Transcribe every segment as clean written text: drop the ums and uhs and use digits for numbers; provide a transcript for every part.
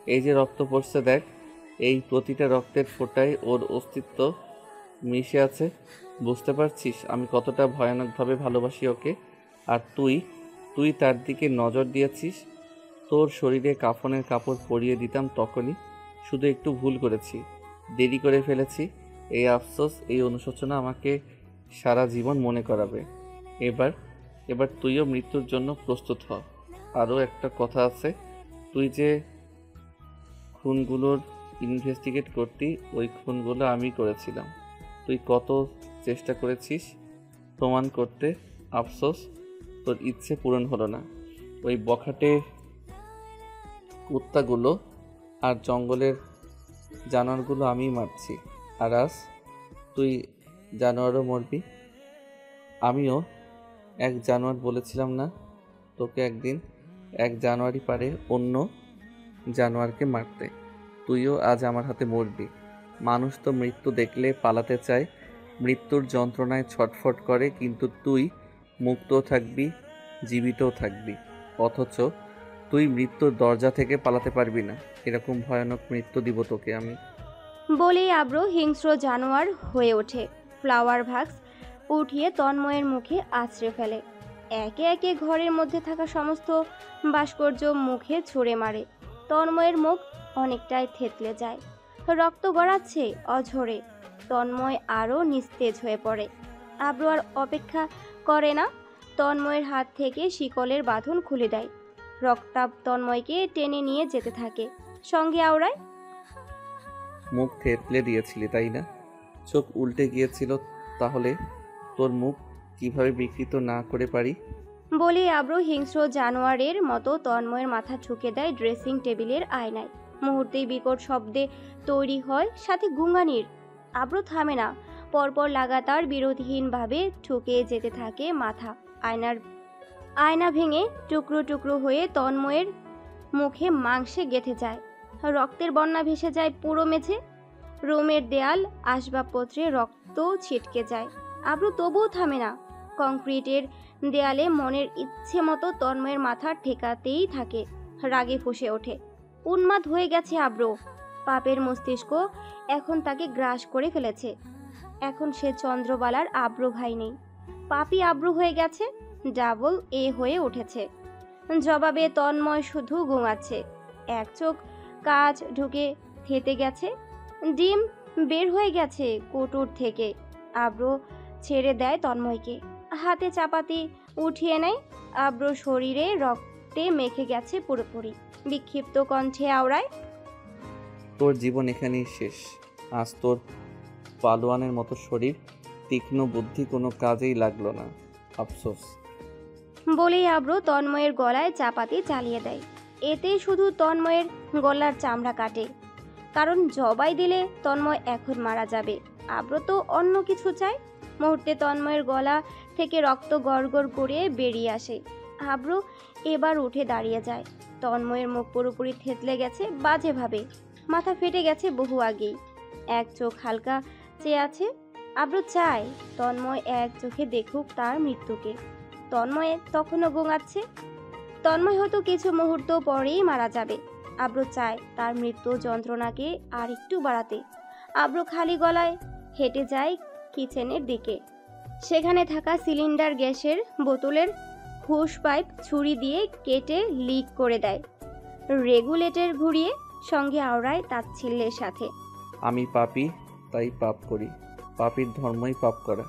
এই যে রক্ত পড়ছে দেখ, এই প্রতিটা রক্তের ফোঁটায় ওর অস্তিত্ব মিশে আছে। বুঝতে পারছিস আমি কতটা ভয়ানকভাবে ভালোবাসি ওকে? আর তুই তুই তার দিকে নজর দিয়েছিস। তোর শরীরে কাফনের কাপড় পরিয়ে দিতাম তখনই। শুধু একটু ভুল করেছি, দেরি করে ফেলেছি। এই আফসোস, এই অনুশোচনা আমাকে সারা জীবন মনে করাবে। এবার এবার তুইও মৃত্যুর জন্য প্রস্তুত হ। আরও একটা কথা আছে, তুই যে খুনগুলোর ইনভেস্টিগেট করতি, ওই খুনগুলো আমি করেছিলাম। তুই কত চেষ্টা করেছিস প্রমাণ করতে, আফসোস তোর ইচ্ছে পূরণ হলো না। ওই বখাটে কুত্তাগুলো আর জঙ্গলের জানোয়ারগুলো আমিই মারছি। আর আজ তুই জানোয়ারও মরবি। আমিও এক জানোয়ার বলেছিলাম না তোকে একদিন? এক জানোয়ারই পারে অন্য জানোয়ারকে মারতে। তুইও আজ আমার হাতে মরবি। মানুষ তো মৃত্যু দেখলে পালাতে চায়, মৃত্যুর যন্ত্রণায় ছটফট করে, কিন্তু তুই মুক্তও থাকবি, জীবিতও থাকবি। অথচ তুই মৃত্যুর দরজা থেকে পালাতে পারবি না। এরকম ভয়ানক মৃত্যু দিব তোকে আমি। বলেই আব্র হিংস্র জানোয়ার হয়ে ওঠে। ফ্লাওয়ার ভাক্স উঠিয়ে তন্ময়ের মুখে আছড়ে ফেলে। একে একে ঘরের মধ্যে থাকা সমস্ত ভাস্কর্য মুখে ছুঁড়ে মারে। তন্ময়ের মুখ অনেকটাই থেতলে যায়, রক্ত গড়াচ্ছে অঝরে। তন্ময় আরও নিস্তেজ হয়ে পড়ে। আব্রু আর অপেক্ষা করে না, তন্ময়ের হাত থেকে শিকলের বাঁধন খুলে দেয়। রক্তাব তন্ময়কে টেনে নিয়ে যেতে থাকে, সঙ্গে আওড়ায়। মুখ থেতলে দিয়েছিলি তাই না? চোখ উল্টে গিয়েছিল তাহলে? তোর মুখ কিভাবে বিকৃত না করে পারি? বলেই আব্রু হিংস্র জানোয়ারের মতো তন্ময়ের মাথা ঠুকে দেয় ড্রেসিং টেবিলের আয়নায়। মুহূর্তেই বিকট শব্দে তৈরি হয়, সাথে গুঙানির। আব্রু থামে না, পরপর লাগাতার বিরোধহীনভাবে ঠুকে যেতে থাকে মাথা। আয়না ভেঙে টুকরো টুকরো হয়ে তন্ময়ের মুখে মাংসে গেঁথে যায়। রক্তের বন্যা ভেসে যায় পুরো মেঝে। রুমের দেয়াল, আসবাবপত্রে রক্ত ছিটকে যায়। আব্রু তবুও থামে না। কংক্রিটের দেয়ালে মনের ইচ্ছে মতো তন্ময়ের মাথা ঠেকাতেই থাকে। রাগে ফুঁসে ওঠে। উন্মাদ হয়ে গেছে আব্রু। পাপের মস্তিষ্ক এখন তাকে গ্রাস করে ফেলেছে। এখন সে চন্দ্রবালার আব্রু ভাই নেই, পাপি আব্রু হয়ে গেছে, ডাবল এ হয়ে উঠেছে। জবাবে তন্ময় শুধু ঘুমাচ্ছে। এক চোখ কাজ ঢুকে থেতে গেছে, ডিম বের হয়ে গেছে কোটর থেকে। আব্রু ছেড়ে দেয় তন্ময়কে, হাতে চাপাতি উঠিয়ে নেয়। আব্রু শরীরে রক্তে মেখে গেছে পুরোপুরি। বিক্ষিপ্ত কণ্ঠে আওড়ায়, তোর জীবন এখানেই শেষ। আজ তোর পালোয়ানের মতো শরীর, তীক্ষ্ণ বুদ্ধি কোনো কাজেই লাগলো না। আফসোস। বলেই আব্রু তন্ময়ের গলায় চাপাতি চালিয়ে দেয়। এতে শুধু তন্ময়ের গলার চামড়া কাটে, কারণ জবাই দিলে তন্ময় এখন মারা যাবে। আব্রু তো অন্য কিছু চায়। মুহূর্তে তন্ময়ের গলা থেকে রক্ত গড়গড় করে বেরিয়ে আসে। আব্রু এবার উঠে দাঁড়িয়ে যায়। তন্ময়ের মুখ পুরোপুরি থেতলে গেছে বাজেভাবে, মাথা ফেটে গেছে বহু আগেই। এক চোখ হালকা চেয়ে আছে। আব্রু চায় তন্ময় এক চোখে দেখুক তার মৃত্যুকে। তন্ময় তখনও গোঙাচ্ছে। তন্ময় হয়তো কিছু মুহূর্ত পরেই মারা যাবে। আব্রু চায় তার মৃত্যু যন্ত্রণাকে আর একটু বাড়াতে। আব্রু খালি গলায় হেঁটে যায় কিচেনের দিকে। সেখানে থাকা সিলিন্ডার গ্যাসের বোতলের হোস পাইপ ছুরি দিয়ে কেটে লিক করে দেয়। রেগুলেটর ঘুরিয়ে সঙ্গে আওড়ায় তাচ্ছিল্যের সাথে, আমি পাপী, তাই পাপ করি। পাপীর ধর্মই পাপ করা।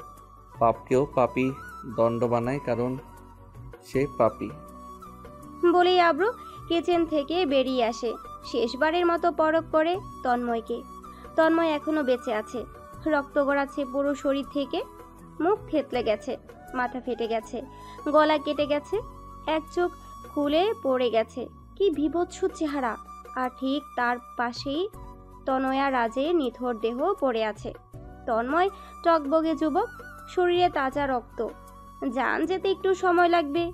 পাপকেও পাপী দণ্ড বানায়, কারণ সে পাপী। বলেই আব্রু কিচেন থেকে বেরিয়ে আসে। শেষবারের মতো পরখ করে তন্ময়কে। তন্ময় এখনো বেঁচে আছে। রক্ত গড়াচ্ছে পুরো শরীর থেকে। মুখ থেতলে গেছে, মাথা ফেটে গেছে, গলা কেটে গেছে, এক চোখ খুলে পড়ে গেছে। কি বিভৎস চেহারা! আর ঠিক তার পাশেই তনয়া রাজের নিথর দেহ পড়ে আছে। তন্ময় টকবগে যুবক, শরীরে তাজা রক্ত। জান যেতে একটু সময় লাগবে।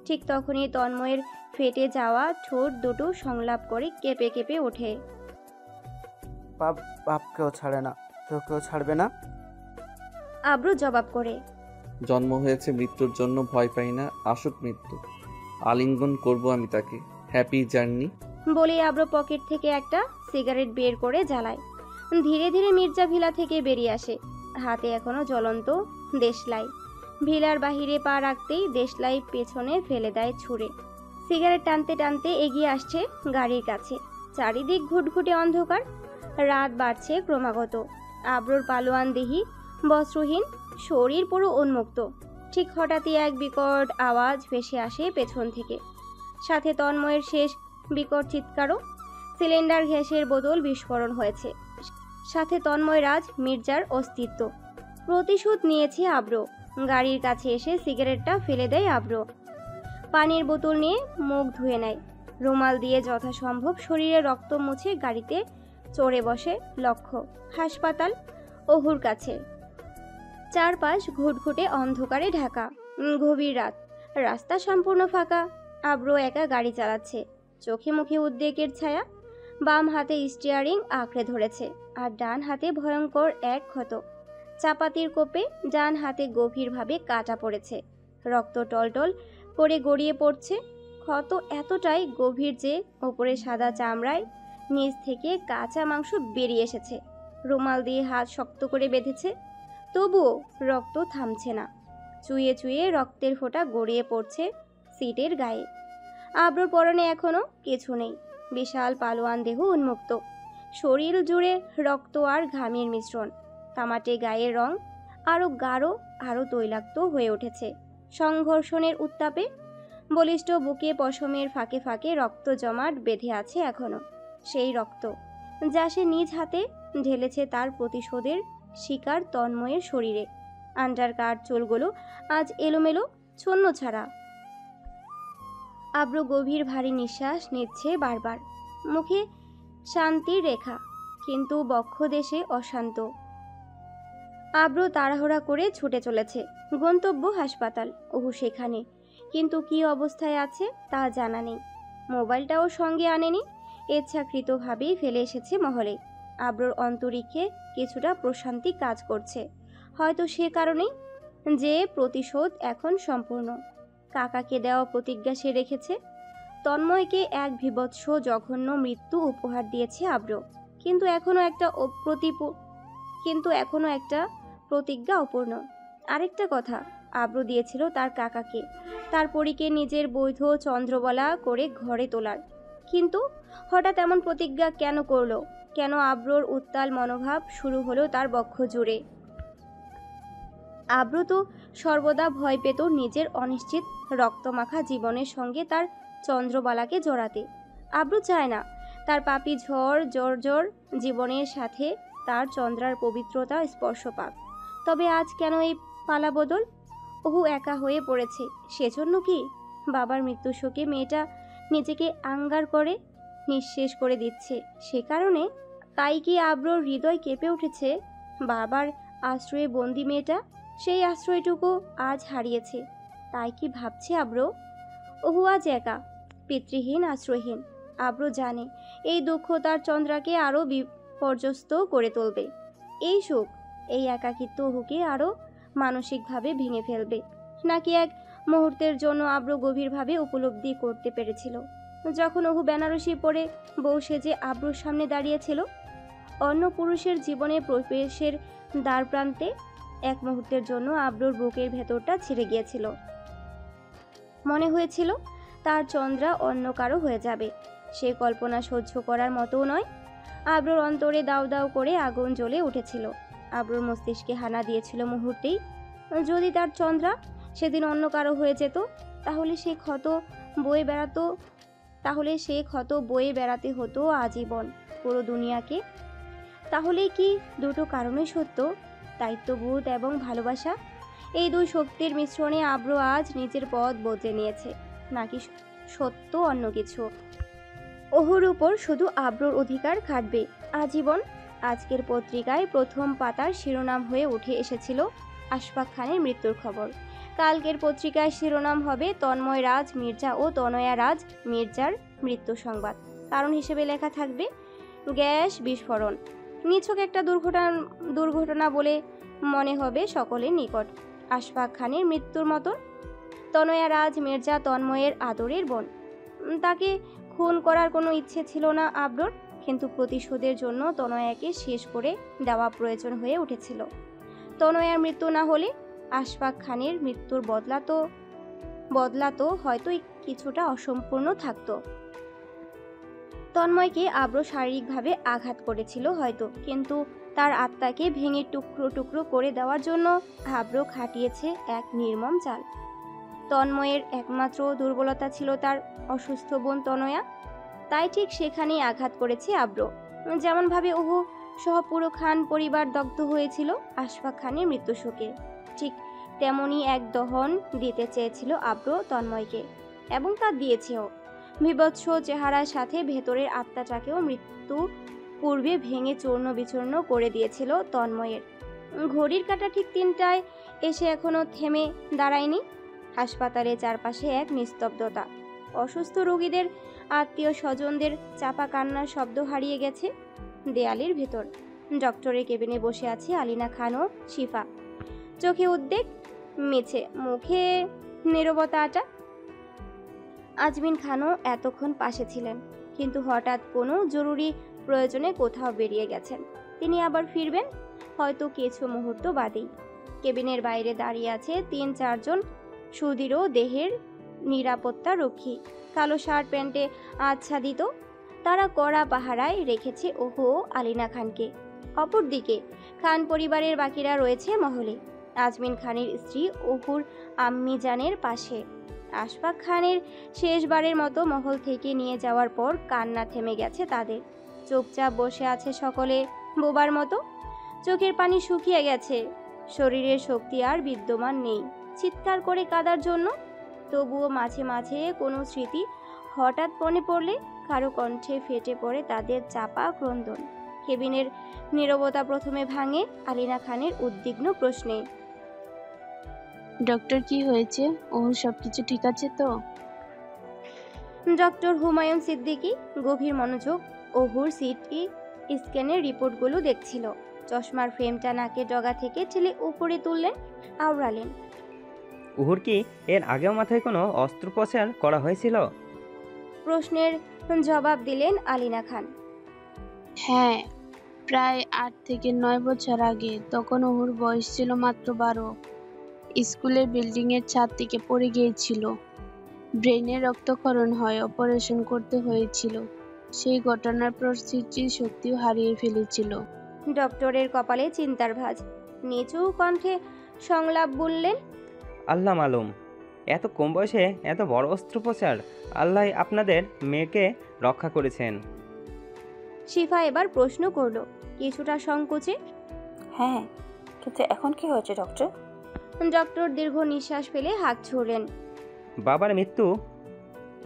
ঠিক তখনই তন্ময়ের ফেটে যাওয়া ঠোঁট দুটো সংলাপ করে কেঁপে কেঁপে ওঠে। পাপ বাপকেও ছাড়ে না, তোকেও ছাড়বে না। আব্রু জবাব করে, জন্ম হয়েছে মৃত্যুর জন্য, ভয় পাই না। আসুক মৃত্যু, আলিঙ্গন করব আমি তাকে। Happy journey. বলেই আব্র পকেট থেকে একটা সিগারেট বের করে জ্বালায়। ধীরে ধীরে মির্জা ভিলা থেকে বেরিয়ে আসে, হাতে এখনো জ্বলন্ত দেশলাই। ভিলার বাহিরে পা রাখতেই দেশলাই পেছনে ফেলে দেয় ছুঁড়ে। সিগারেট টানতে টানতে এগিয়ে আসছে গাড়ির কাছে। চারিদিক ঘুটঘুটে অন্ধকার, রাত বাড়ছে ক্রমাগত। আব্রর পালোয়ান দেহি, বস্ত্রহীন, শরীর পুরো উন্মুক্ত। ঠিক হঠাৎই এক বিকট আওয়াজ ভেসে আসে পেছন থেকে, সাথে তন্ময়ের শেষ বিকট চিৎকারও। সিলিন্ডার গ্যাসের বোতল বিস্ফোরণ হয়েছে, সাথে তন্ময় রাজ মির্জার অস্তিত্ব। প্রতিশোধ নিয়েছে আব্র। গাড়ির কাছে এসে সিগারেটটা ফেলে দেয় আব্র। পানির বোতল নিয়ে মুখ ধুয়ে নেয়, রুমাল দিয়ে যথাসম্ভব শরীরে রক্ত মুছে গাড়িতে চড়ে বসে। লক্ষ্য হাসপাতাল অহুর কাছে। চারপাশ ঘুটঘুটে অন্ধকারে ঢাকা। গভীর রাত, রাস্তা সম্পূর্ণ ফাঁকা। আব্র একা গাড়ি চালাচ্ছে, চোখে মুখে উদ্বেগের ছায়া। বাম হাতে স্টিয়ারিং আঁকড়ে ধরেছে, আর ডান হাতে ভয়ঙ্কর এক ক্ষত। চাপাতির কোপে ডান হাতে গভীরভাবে কাটা পড়েছে, রক্ত টলটল করে গড়িয়ে পড়ছে। ক্ষত এতটাই গভীর যে ওপরে সাদা চামড়ায় নিচ থেকে কাঁচা মাংস বেরিয়ে এসেছে। রুমাল দিয়ে হাত শক্ত করে বেঁধেছে, তবুও রক্ত থামছে না। চুইয়ে চুইয়ে রক্তের ফোঁটা গড়িয়ে পড়ছে সিটের গায়ে। আব্রর পরনে এখনো কিছু নেই, বিশাল পালোয়ান দেহ উন্মুক্ত, শরীর জুড়ে রক্ত আর ঘামের মিশ্রণ। তামাটে গায়ের রং আরো গাঢ়, আরো তৈলাক্ত হয়ে উঠেছে সংঘর্ষণের উত্তাপে। বলিষ্ঠ বুকে পশমের ফাঁকে ফাঁকে রক্ত জমাট বেঁধে আছে এখনো, সেই রক্ত যা সে নিজ হাতে ঢেলেছে তার প্রতিশোধের শিকার তন্ময়ের শরীরে। আন্ডারকাট চুলগুলো আজ এলোমেলো, ছন্ন ছাড়া। আব্র গভীর ভারী নিঃশ্বাস নিচ্ছে বারবার, মুখে শান্তির রেখা, কিন্তু বক্ষ দেশে অশান্ত। আব্র তাড়াহুড়া করে ছুটে চলেছে। গন্তব্য হাসপাতাল, ওহু সেখানে, কিন্তু কি অবস্থায় আছে তা জানা নেই। মোবাইলটাও সঙ্গে আনেনি, ইচ্ছাকৃতভাবেই ফেলে এসেছে মহলে। আব্রর অন্তরিক্ষে কিছুটা প্রশান্তি কাজ করছে, হয়তো সে কারণেই যে প্রতিশোধ এখন সম্পূর্ণ। কাকাকে দেওয়া প্রতিজ্ঞা সে রেখেছে। তন্ময়কে এক বীভৎস জঘন্য মৃত্যু উপহার দিয়েছে আব্র, কিন্তু এখনো একটা প্রতিজ্ঞা অপূর্ণ। আরেকটা কথা, আব্র দিয়েছিল তার কাকাকে তার পরীকে নিজের বৈধ চন্দ্রবলা করে ঘরে তোলার। কিন্তু হঠাৎ এমন প্রতিজ্ঞা কেন করলো? কেন আব্রর উত্তাল মনোভাব শুরু হলো তার বক্ষ জুড়ে? আব্র তো সর্বদা ভয় পেত নিজের অনিশ্চিত রক্তমাখা জীবনের সঙ্গে তার চন্দ্রবালাকে জড়াতে। আব্র চায় না তার পাপী জর্জর জীবনের সাথে তার চন্দ্রার পবিত্রতা স্পর্শ পাক। তবে আজ কেন এই পালাবদল? ওহু একা হয়ে পড়েছে, সেজন্য কি? বাবার মৃত্যু শোকে মেয়েটা নিজেকে আঙ্গার করে নিঃশেষ করে দিচ্ছে, সে কারণে? তাই কি আব্রর হৃদয় কেঁপে উঠেছে? বাবার আশ্রয়ে বন্দি মেয়েটা, সেই আশ্রয়টুকু আজ হারিয়েছে। তাই কি ভাবছে আব্র? ওহু আজ একা, পিতৃহীন, আশ্রয়হীন। আব্র জানে এই দুঃখ তার চন্দ্রাকে আরও বিপর্যস্ত করে তুলবে। এই সুখ, এই একাকিত্ব ওহুকে আরও মানসিকভাবে ভেঙে ফেলবে। নাকি এক মুহূর্তের জন্য আব্র গভীরভাবে উপলব্ধি করতে পেরেছিল, যখন ওহু বেনারসি পরে বউ সেজে আব্রুর সামনে দাঁড়িয়েছিল অন্য পুরুষের জীবনে প্রবেশের দ্বার প্রান্তে, এক মুহূর্তের জন্য আব্রুর বুকের ভেতরটা ছিঁড়ে গিয়েছিল। মনে হয়েছিল তার চন্দ্রা অন্য কারো হয়ে যাবে। সে কল্পনা সহ্য করার মতো নয়। আব্রুর অন্তরে দাউ দাউ করে আগুন জ্বলে উঠেছিল। আব্রুর মস্তিষ্কে হানা দিয়েছিল মুহূর্তেই, যদি তার চন্দ্রা সেদিন অন্য কারো হয়ে যেত, তাহলে সে ক্ষত বয়ে বেড়াতে হতো আজীবন পুরো দুনিয়াকে। তাহলে কি দুটো কারণই সত্য, দায়িত্ববোধ এবং ভালোবাসা? এই দুই শক্তির মিশ্রণে আব্র আজ নিজের পথ বদলে নিয়েছে, নাকি সত্য অন্য কিছু? ওহুর উপর শুধু আব্রর অধিকার খাটবে আজীবন। আজকের পত্রিকায় প্রথম পাতার শিরোনাম হয়ে উঠে এসেছিল আশফাক খানের মৃত্যুর খবর। কালকের পত্রিকায় শিরোনাম হবে তন্ময় রাজ মির্জা ও তনয়া রাজ মির্জার মৃত্যু সংবাদ। কারণ হিসেবে লেখা থাকবে গ্যাস বিস্ফোরণ। নিছক একটা দুর্ঘটনা বলে মনে হবে সকলের নিকট। আশফাক খানের মৃত্যুর মতন। তনয়া রাজ মির্জা তন্ময়ের আদরের বোন, তাকে খুন করার কোনো ইচ্ছে ছিল না আব্রোর, কিন্তু প্রতিশোধের জন্য তনয়াকে শেষ করে দেওয়া প্রয়োজন হয়ে উঠেছিল। তনয়ার মৃত্যু না হলে আশফাক খানের মৃত্যুর বদলাতো হয়তো কিছুটা অসম্পূর্ণ থাকতো। তন্ময়কে আব্র শারীরিকভাবে আঘাত করেছিল হয়তো, কিন্তু তার আত্মাকে ভেঙে টুকরো টুকরো করে দেওয়ার জন্য আব্র খাটিয়েছে এক নির্মম চাল। তন্ময়ের একমাত্র দুর্বলতা ছিল তার অসুস্থ বোন তনয়া, তাই ঠিক সেখানেই আঘাত করেছে আব্র। যেমনভাবে ওহু সহ পুরো খান পরিবার দগ্ধ হয়েছিল আশফাক খানের মৃত্যু শোকে, ঠিক তেমনই এক দহন দিতে চেয়েছিল আব্র তন্ময়কে, এবং তা দিয়েছেও। বিভৎস চেহারার সাথে ভেতরের আত্মাটাকেও মৃত্যু পূর্বে ভেঙে চূর্ণ বিচূর্ণ করে দিয়েছিল তন্ময়ের। ঘড়ির কাঁটা ঠিক 3টায় এসে এখনো থেমে দাঁড়ায়নি। হাসপাতালে চারপাশে এক নিস্তব্ধতা। অসুস্থ রোগীদের আত্মীয় স্বজনদের চাপা কান্নার শব্দ হারিয়ে গেছে দেয়ালের ভেতর। ডক্টরের কেবিনে বসে আছে আলিনা খান ও শিফা, চোখে উদ্বেগ মিছে, মুখে নীরবতাটা। আজমিন খানও এতক্ষণ পাশে ছিলেন, কিন্তু হঠাৎ কোনো জরুরি প্রয়োজনে কোথাও বেরিয়ে গেছেন। তিনি আবার ফিরবেন হয়তো কিছু মুহূর্ত বাদেই। কেবিনের বাইরে দাঁড়িয়ে আছে 3-4 জন সুদৃঢ় দেহের নিরাপত্তা রক্ষী, কালো শার্ট প্যান্টে আচ্ছাদিত। তারা কড়া পাহারায় রেখেছে ওহু ও আলিনা খানকে। অপরদিকে খান পরিবারের বাকিরা রয়েছে মহলে, আজমিন খানের স্ত্রী ওহুর আম্মি জানের পাশে। আশফাক খানের শেষবারের মতো মহল থেকে নিয়ে যাওয়ার পর কান্না থেমে গেছে তাদের। চুপচাপ বসে আছে সকলে বোবার মতো, চোখের পানি শুকিয়ে গেছে, শরীরের শক্তি আর বিদ্যমান নেই চিৎকার করে কাঁদার জন্য। তবুও মাঝে মাঝে কোনো স্মৃতি হঠাৎ মনে পড়লে কারো কণ্ঠে ফেটে পড়ে তাদের চাপা ক্রন্দন। কেবিনের নীরবতা প্রথমে ভাঙে আলিনা খানের উদ্বিগ্ন প্রশ্নে। ডক্টর, কি হয়েছে? ও সবকিছু ঠিক আছে তো? ডক্টর হুমায়ুন সিদ্দিকী গভীর মনোযোগ ওহুর সিটি স্ক্যানের রিপোর্টগুলো দেখছিল। চশমার ফ্রেমটা নাকে ডগা থেকে ঠেলে উপরে তুললেন, আওড়ালেন। উহুর কি এর আগেও মাথায় কোনো অস্ত্রোপচার করা হয়েছিল? প্রশ্নের জবাব দিলেন আলিনা খান। হ্যাঁ, প্রায় 8 থেকে 9 বছর আগে। তখন ওর বয়স ছিল মাত্র 12। স্কুলের বিল্ডিংয়ের ছাদ থেকে পড়ে গিয়েছিল, ব্রেনে রক্তক্ষরণ হয়, অপারেশন করতে হয়েছিল। সেই ঘটনার পর স্মৃতির শক্তিও হারিয়ে ফেলেছিল। ডক্টরের কপালে চিন্তার ভাঁজ, নিচু কণ্ঠে সংলাপ বললেন। আল্লাহ মালুম, এত কম বয়সে এত বড় অস্ত্রোপচার। আল্লাহ আপনাদের মেয়েকে রক্ষা করেছেন। শিফা এবার প্রশ্ন করলো কিছুটা সংকোচে। হ্যাঁ, কিন্তু এখন কি হয়েছে ডক্টর? ডক্টর দীর্ঘ নিঃশ্বাস ফেলে হাত ছুড়লেন। বাবার মৃত্যু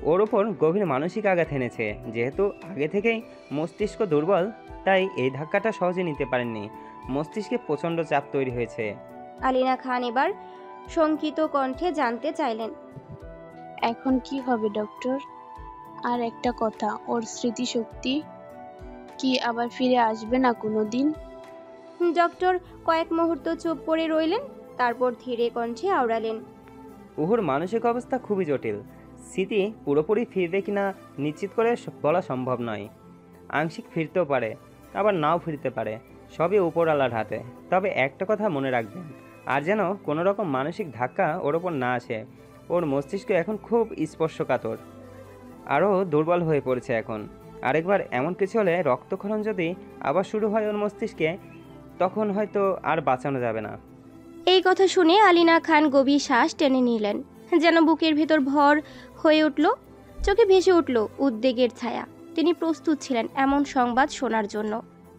ওর ওপর গভীর মানসিক আঘাত এনেছে। যেহেতু আগে থেকেই মস্তিষ্ক দুর্বল, তাই এই ধাক্কাটা সহজে নিতে পারেননি। মস্তিষ্কে প্রচণ্ড চাপ তৈরি হয়েছে। আলিনা খান এবার শঙ্কিত কণ্ঠে জানতে চাইলেন। এখন কি হবে ডক্টর? আর একটা কথা, ওর স্মৃতিশক্তি কি আবার ফিরে আসবে না কোনো দিন? ডক্টর কয়েক মুহূর্ত চুপ করে রইলেন, তারপর ধীরে কণ্ঠে আওড়ালেন। উহুর মানসিক অবস্থা খুবই জটিল। স্মৃতি পুরোপুরি ফিরবে কিনা নিশ্চিত করে বলা সম্ভব নয়। আংশিক ফিরতেও পারে, আবার নাও ফিরতে পারে, সবই উপরওয়ালার হাতে। তবে একটা কথা মনে রাখবেন, আর যেন কোনো রকম মানসিক ধাক্কা ওর ওপর না আসে। ওর মস্তিষ্ক এখন খুব স্পর্শকাতর, আরও দুর্বল হয়ে পড়েছে এখন। আরেকবার এমন কিছু হলে, রক্তক্ষরণ যদি আবার শুরু হয় ওর মস্তিষ্কে, তখন হয়তো আর বাঁচানো যাবে না। এই কথা শুনে আলিনা খান গভীর শ্বাস টেনে নিলেন, যেন বুকের ভেতর ভর হয়ে উঠল, চোখে ভেসে উঠল উদ্বেগের ছায়া। তিনি প্রস্তুত ছিলেন এমন সংবাদ শোনার জন্য।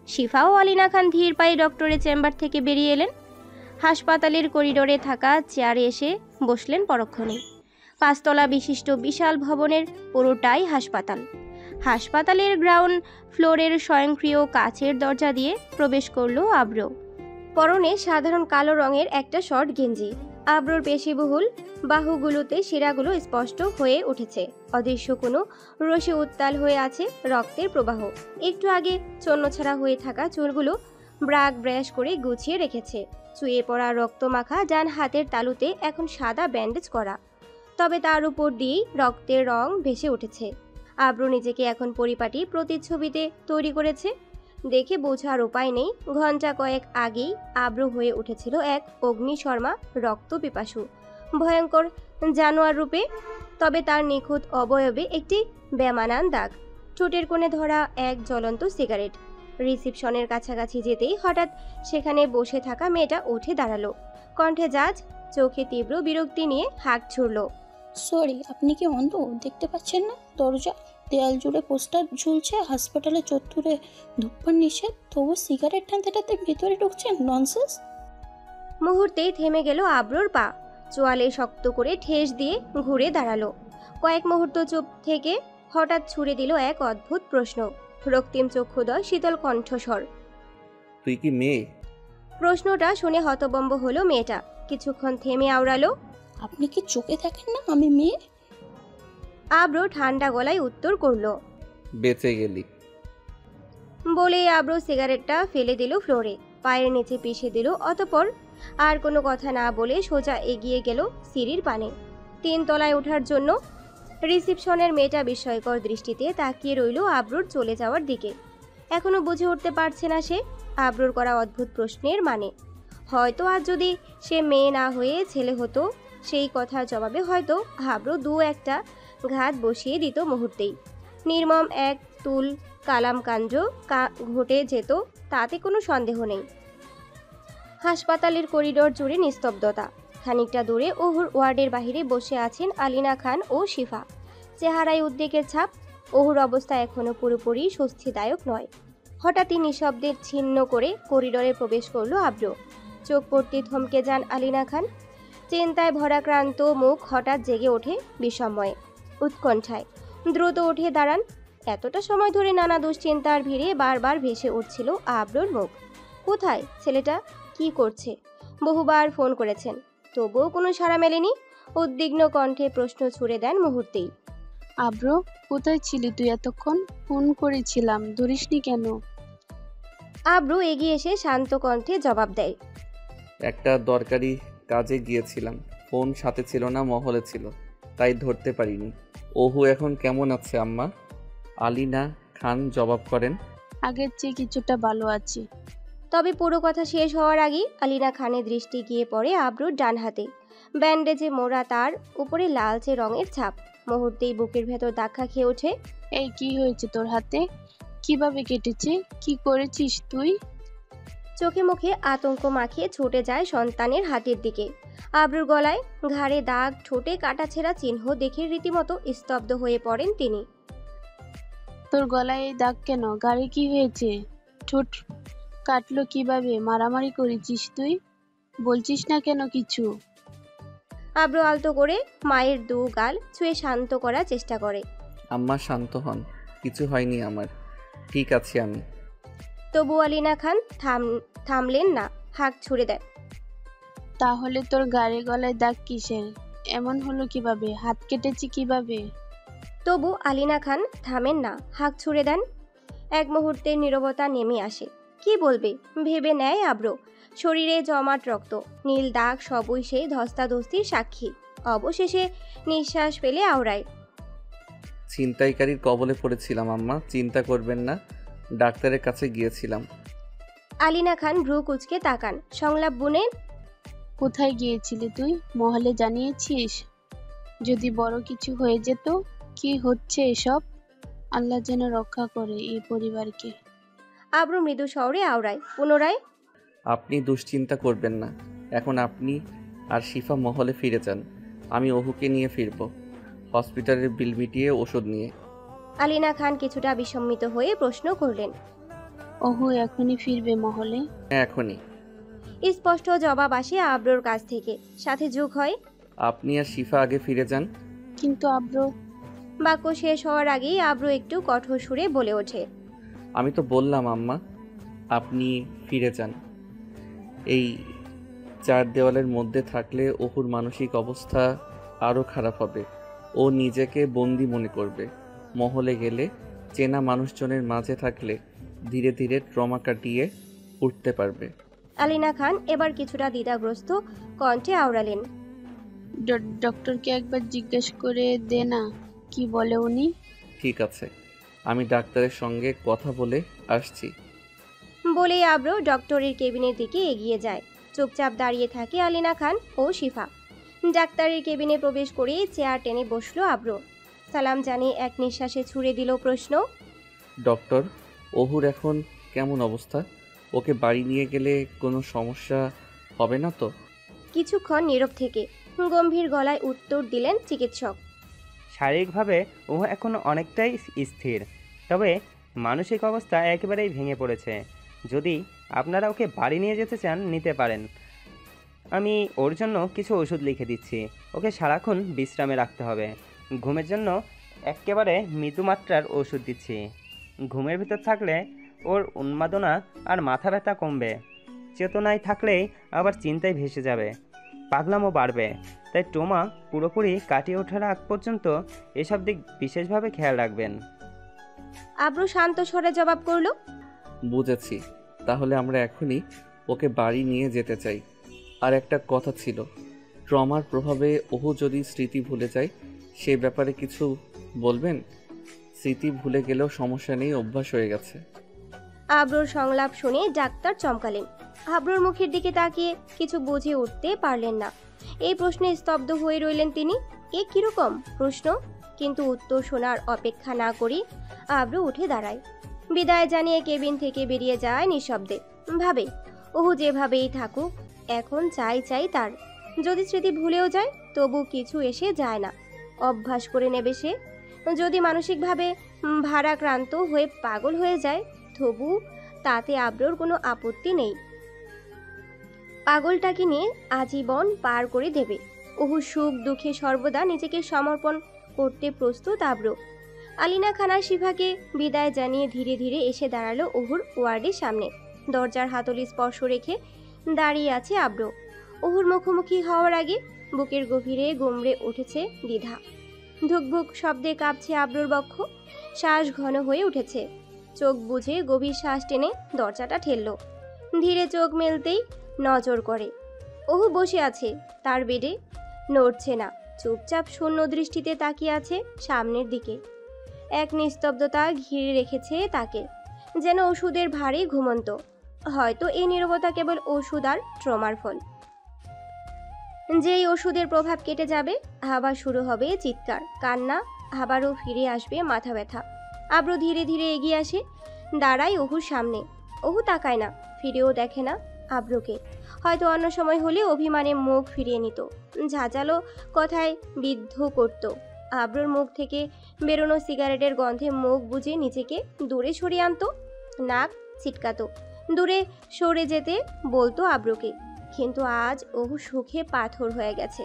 শিফা ও আলিনা খান ধীর পায়ে ডক্টরের চেম্বার থেকে বেরিয়ে এলেন। হাসপাতালের করিডোরে থাকা চেয়ারে এসে বসলেন পরক্ষণে। 5 তলা বিশিষ্ট বিশাল ভবনের পুরোটাই হাসপাতাল। হাসপাতালের গ্রাউন্ড ফ্লোরের স্বয়ংক্রিয় কাচের দরজা দিয়ে প্রবেশ করল আব্র। পরনে সাধারণ কালো রঙের একটা শর্ট গেঞ্জি। আব্রোর পেশিবহুল বাহুগুলোতে শিরাগুলো স্পষ্ট হয়ে উঠেছে, অদৃশ্য কোনো রসে উত্তাল হয়ে আছে রক্তের প্রবাহ। একটু আগে চন্নছাড়া হয়ে থাকা চুলগুলো ব্রাক ব্রাশ করে গুছিয়ে রেখেছে। চুয়ে পড়া রক্তমাখা ডান হাতের তালুতে এখন সাদা ব্যান্ডেজ করা, তবে তার উপর দিয়েই রক্তের রং ভেসে উঠেছে। আব্রু নিজেকে এখন পরিপাটি প্রতিচ্ছবিতে তৈরি করেছে। দেখে বোঝার উপায় নেই, ঘন্টা কয়েক আগেই আব্রু হয়ে উঠেছিল এক অগ্নিশর্মা রক্তপিপাসু ভয়ঙ্কর জানোয়ার রূপে। তবে তার নিখুঁত অবয়বে একটি বেমানান দাগ, ঠোঁটের কোণে ধরা এক জ্বলন্ত সিগারেট। রিসিপশনের কাছাকাছি যেতেই হঠাৎ সেখানে বসে থাকা মেয়েটা উঠে দাঁড়ালো, কণ্ঠে জাজ, চোখে তীব্র বিরক্তি নিয়ে হাঁক ছুড়ল। সরি, আপনি কি অন্ধ? দেখতে পাচ্ছেন না দরজা দেয়াল জুড়ে পোস্টার ঝুলছে, হাসপাতালে চত্বরে ধূমপান নিষেধ, তবু সিগারেট টানতে টানতে ভিতরে ঢুকছেন? ননসেন্স। মুহূর্তেই থেমে গেল আব্রুর পা, চোয়ালে শক্ত করে ঠেস দিয়ে ঘুরে দাঁড়ালো। কয়েক মুহূর্ত চুপ থেকে হঠাৎ ছুড়ে দিল এক অদ্ভুত প্রশ্ন, রক্তিম চক্ষুদয়, শীতল কণ্ঠস্বর। তুই কি মেয়ে? প্রশ্নটা শুনে হতবম্ব হলো মেয়েটা, কিছুক্ষণ থেমে আওড়ালো। আপনি কি চোখে দেখেন না আমি মেয়ে? আব্রু ঠান্ডা গলায় উত্তর করল। বেঁচে গেলি। বলে আব্রু সিগারেটটা ফেলে দিল ফ্লোরে, পায়ের নিচে পিষে দিল। অতঃপর আর কোনো কথা না বলে সোজা এগিয়ে গেল সিঁড়ির পানে 3 তলায় ওঠার জন্য। রিসিপশনের মেয়েটা বিস্ময়কর দৃষ্টিতে তাকিয়ে রইল আব্রুর চলে যাওয়ার দিকে। এখনো বুঝে উঠতে পারছে না সে আব্রুর করা অদ্ভুত প্রশ্নের মানে। হয়তো আজ যদি সে মেয়ে না হয়ে ছেলে হতো, সেই কথার জবাবে হয়তো আব্রু 2-1টা ঘাত বসিয়ে দিত মুহূর্তেই। নির্মম এক তুল কালামকাণ্ড ঘটে যেত, তাতে কোনো সন্দেহ নেই। হাসপাতালের করিডোর জুড়ে নিস্তব্ধতা। খানিকটা দূরে ওহুর ওয়ার্ডের বাহিরে বসে আছেন আলিনা খান ও শিফা, চেহারায় উদ্বেগের ছাপ। ওহুর অবস্থা এখনও পুরোপুরি স্বস্তিদায়ক নয়। হঠাৎই নিঃশব্দে ছিন্ন করে করিডোরে প্রবেশ করলো আব্রু। চোখ পড়তে থমকে যান আলিনা খান। চিন্তায় ভরাক্রান্ত মুখ হঠাৎ জেগে ওঠে বিস্ময়ে, উৎকণ্ঠায়। দ্রুত উঠে দাঁড়ান। এতটা সময় ধরে নানা দুশ্চিন্তার ভিড়ে বারবার ভেসে উঠছিল আব্রুর মুখ। কোথায় ছেলেটা, কি করছে? বহুবার ফোন করেছেন, তবুও কোনো সাড়া মেলেনি। উদ্বিগ্ন কণ্ঠে প্রশ্ন ছুড়ে দেন মুহূর্তেই। আব্র, কোথায় ছিলি তুই এতক্ষণ? ফোন করেছিলাম, ধরিসনি কেন? আব্রু এগিয়ে এসে শান্ত কণ্ঠে জবাব দেয়। একটা দরকারি কাজে গিয়েছিলাম, ফোন সাথে ছিল না, মহলে ছিল, তাই ধরতে পারিনি। ওহু এখন কেমন আছে আম্মা? আলিনা খান জবাব করেন। আগের চেয়ে কিছুটা ভালো আছি। তবে পুরো কথা শেষ হওয়ার আগেই আলিনা খানের দৃষ্টি গিয়ে পড়ে আব্রুর ডান হাতে। ব্যান্ডেজে মোড়া, তার উপরে লালচে রঙের ছাপ। মুহূর্তেই বুকের ভেতর ধাক্কা খেয়ে ওঠে। এই কি হয়েছে তোর হাতে? কিভাবে কেটেছে? কি করেছিস তুই? চোখে মুখে আতঙ্ক মাখিয়ে ছুটে যায় সন্তানের হাতের দিকে। আব্রুর গলায়, ঘাড়ে দাগ, ঠোঁটে কাটাছেঁড়া চিহ্ন দেখে রীতিমতো স্তব্ধ হয়ে পড়েন তিনি। তোর গলায় এই দাগ কেন? গাড়ি কি হয়েছে? ঠোঁট কাটলো কিভাবে? মারামারি করেছিস তুই? বলছিস না কেন কিছু? আব্রু আলতো করে মায়ের 2 গাল ছুঁয়ে শান্ত করার চেষ্টা করে। আম্মা শান্ত হন, কিছু হয়নি আমার, ঠিক আছি আমি। তবু আলিনা খান থামলেন না, হাঁক ছুড়ে দেন। তাহলে তোর গাড়ি গলায় দাগ কিসের? এমন হলো কিভাবে? হাত কেটেছি কিভাবে? তবু আলিনা খান থামেন না, হাঁক ছুড়ে দেন। এক মুহূর্তের নীরবতা নেমে আসে। কি বলবে ভেবে নেয় আব্রু। শরীরে জমাট রক্ত, নীল দাগ, সবই সেই ধস্তাধস্তির সাক্ষী। অবশেষে নিঃশ্বাস ফেলে আওড়ায়। ছিনতাইকারীর কবলে পড়েছিলাম আম্মা, চিন্তা করবেন না, ডাক্তারের কাছে গিয়েছিলাম। আলিনা খান ভ্রু কুঁচকে তাকান, সংলাপ বুনেন। কোথায় গিয়েছিলি তুই? মহলে জানিয়েছিস? যদি বড় কিছু হয়ে যেত? কি হচ্ছে এসব? আল্লাহ যেন রক্ষা করে এই পরিবারকে। আব্রু মৃদু স্বরে আওড়ায় পুনরায়। আপনি দুশ্চিন্তা করবেন না, এখন আপনি আর শিফা মহলে ফিরে যান, আমি ওহুকে নিয়ে ফিরব, হসপিটালের বিল মিটিয়ে ওষুধ নিয়ে। আলিনা খান কিছুটা বিসম্মিত হয়ে প্রশ্ন করলেন। ওহু এখনই ফিরবে মহলে? হ্যাঁ এখনই। স্পষ্ট জবাব আসে আব্রুর কাছ থেকে, সাথে যোগ হয়, আপনি আর শিফা আগে ফিরে যান। কিন্তু আব্র। বাক্য শেষ হওয়ার আগেই আব্রু একটু কঠোর সুরে বলে ওঠে। আমি তো বললাম আম্মা, আপনি ফিরে যান। এই 4 দেওয়ালের মধ্যে থাকলে ওহুর মানসিক অবস্থা আরও খারাপ হবে, ও নিজেকে বন্দি মনে করবে। মহলে গেলে চেনা মানুষজনের মাঝে থাকলে ধীরে ধীরে ট্রমা কাটিয়ে উঠতে পারবে। আলিনা খান এবার কিছুটা দ্বিধাগ্রস্ত কণ্ঠে আওড়ালেন। ডক্টরকে একবার জিজ্ঞেস করে দে না, কি বলে উনি? ঠিক আছে, আমি ডাক্তারের সঙ্গে কথা বলে আসছি। বলেই আব্র ডক্টরের কেবিনের দিকে এগিয়ে যায়। চুপচাপ দাঁড়িয়ে থাকে আলিনা খান ও শিফা। ডাক্তারের কেবিনে প্রবেশ করে চেয়ার টেনে বসলো আব্র। সালাম জানিয়ে এক নিঃশ্বাসে ছুড়ে দিল প্রশ্ন। ডক্টর, অহুর এখন কেমন অবস্থা? ওকে বাড়ি নিয়ে গেলে কোনো সমস্যা হবে না তো? কিছুক্ষণ নীরব থেকে গম্ভীর গলায় উত্তর দিলেন চিকিৎসক। শারীরিকভাবে ও এখন অনেকটাই স্থির, তবে মানসিক অবস্থা একেবারেই ভেঙে পড়েছে। যদি আপনারা ওকে বাড়ি নিয়ে যেতে চান নিতে পারেন। আমি ওর জন্য কিছু ওষুধ লিখে দিচ্ছি। ওকে সারাক্ষণ বিশ্রামে রাখতে হবে। ঘুমের জন্য একেবারে মৃদুমাত্রার ওষুধ দিচ্ছি। ঘুমের ভিতর থাকলে ওর উন্মাদনা আর মাথা ব্যথা কমবে। চেতনায় থাকলেই আবার চিন্তায় ভেসে যাবে, পাগলামও বাড়বে। তাই ট্রমা পুরোপুরি কাটিয়ে ওঠার আগ পর্যন্ত এসব দিক বিশেষভাবে খেয়াল রাখবেন। আব্র শান্ত স্বরে জবাব করলো। বুঝেছি, তাহলে আমরা এখনই ওকে বাড়ি নিয়ে যেতে চাই। আর একটা কথা ছিল, ট্রমার প্রভাবে ওহু যদি স্মৃতি ভুলে যায় সে ব্যাপারে কিছু বলবেন? স্মৃতি ভুলে গেলেও সমস্যা নেই, অভ্যাস হয়ে গেছে। আব্রর সংলাপ শুনে ডাক্তার চমকালেন। আব্রর মুখের দিকে তাকিয়ে কিছু বুঝে উঠতে পারলেন না। এই প্রশ্নে স্তব্ধ হয়ে রইলেন তিনি। এ কিরকম প্রশ্ন? কিন্তু উত্তর শোনার অপেক্ষা না করি আব্র উঠে দাঁড়ায়। বিদায় জানিয়ে কেবিন থেকে বেরিয়ে যায় নিঃশব্দে। ভাবে, ওহু যেভাবেই থাকুক, এখন চাই তার। যদি স্মৃতি ভুলেও যায় তবু কিছু এসে যায় না, অভ্যাস করে নেবে সে। যদি মানসিকভাবে ভারাক্রান্ত হয়ে পাগল হয়ে যায় তবু তাতে আব্রর কোনো আপত্তি নেই। পাগলটাকে নিয়ে আজীবন পার করে দেবে। ওহু সুখ দুঃখে সর্বদা নিজেকে সমর্পণ করতে প্রস্তুত আব্র। আলিনা খানার শিফাকে বিদায় জানিয়ে ধীরে ধীরে এসে দাঁড়ালো ওহুর ওয়ার্ডের সামনে। দরজার হাতলি স্পর্শ রেখে দাঁড়িয়ে আছে আব্র। ওহুর মুখোমুখি হওয়ার আগে বুকের গভীরে গুমড়ে উঠেছে দ্বিধা। ধুকভুক শব্দে কাঁপছে আব্রর বক্ষ, শ্বাস ঘন হয়ে উঠেছে। চোখ বুজে গভীর শ্বাস টেনে দরজাটা ঠেলল। ধীরে চোখ মেলতেই নজর করে ওহু বসে আছে তার বেডে, নড়ছে না, চুপচাপ শূন্য দৃষ্টিতে তাকিয়ে আছে সামনের দিকে। এক নিস্তব্ধতা ঘিরে রেখেছে তাকে, যেন ওষুধের ভারে ঘুমন্ত। হয়তো এই নীরবতা কেবল ওষুধ আর ট্রমার ফল। যেই ওষুধের প্রভাব কেটে যাবে আবার শুরু হবে চিৎকার, কান্না, আবারও ফিরে আসবে মাথা ব্যথা। আব্র ধীরে ধীরে এগিয়ে আসে, দাঁড়ায় ওহুর সামনে। ওহু তাকায় না, ফিরেও দেখে না আব্রকে। হয়তো অন্য সময় হলে অভিমানে মুখ ফিরিয়ে নিত, ঝাঁঝালো কথায় বিদ্ধ করত। আব্রর মুখ থেকে বেরোনো সিগারেটের গন্ধে মুখ বুজে নিজেকে দূরে সরিয়ে আনতো, নাক ছিটকাতো, দূরে সরে যেতে বলতো আব্রকে। কিন্তু আজ ওহু সুখে পাথর হয়ে গেছে।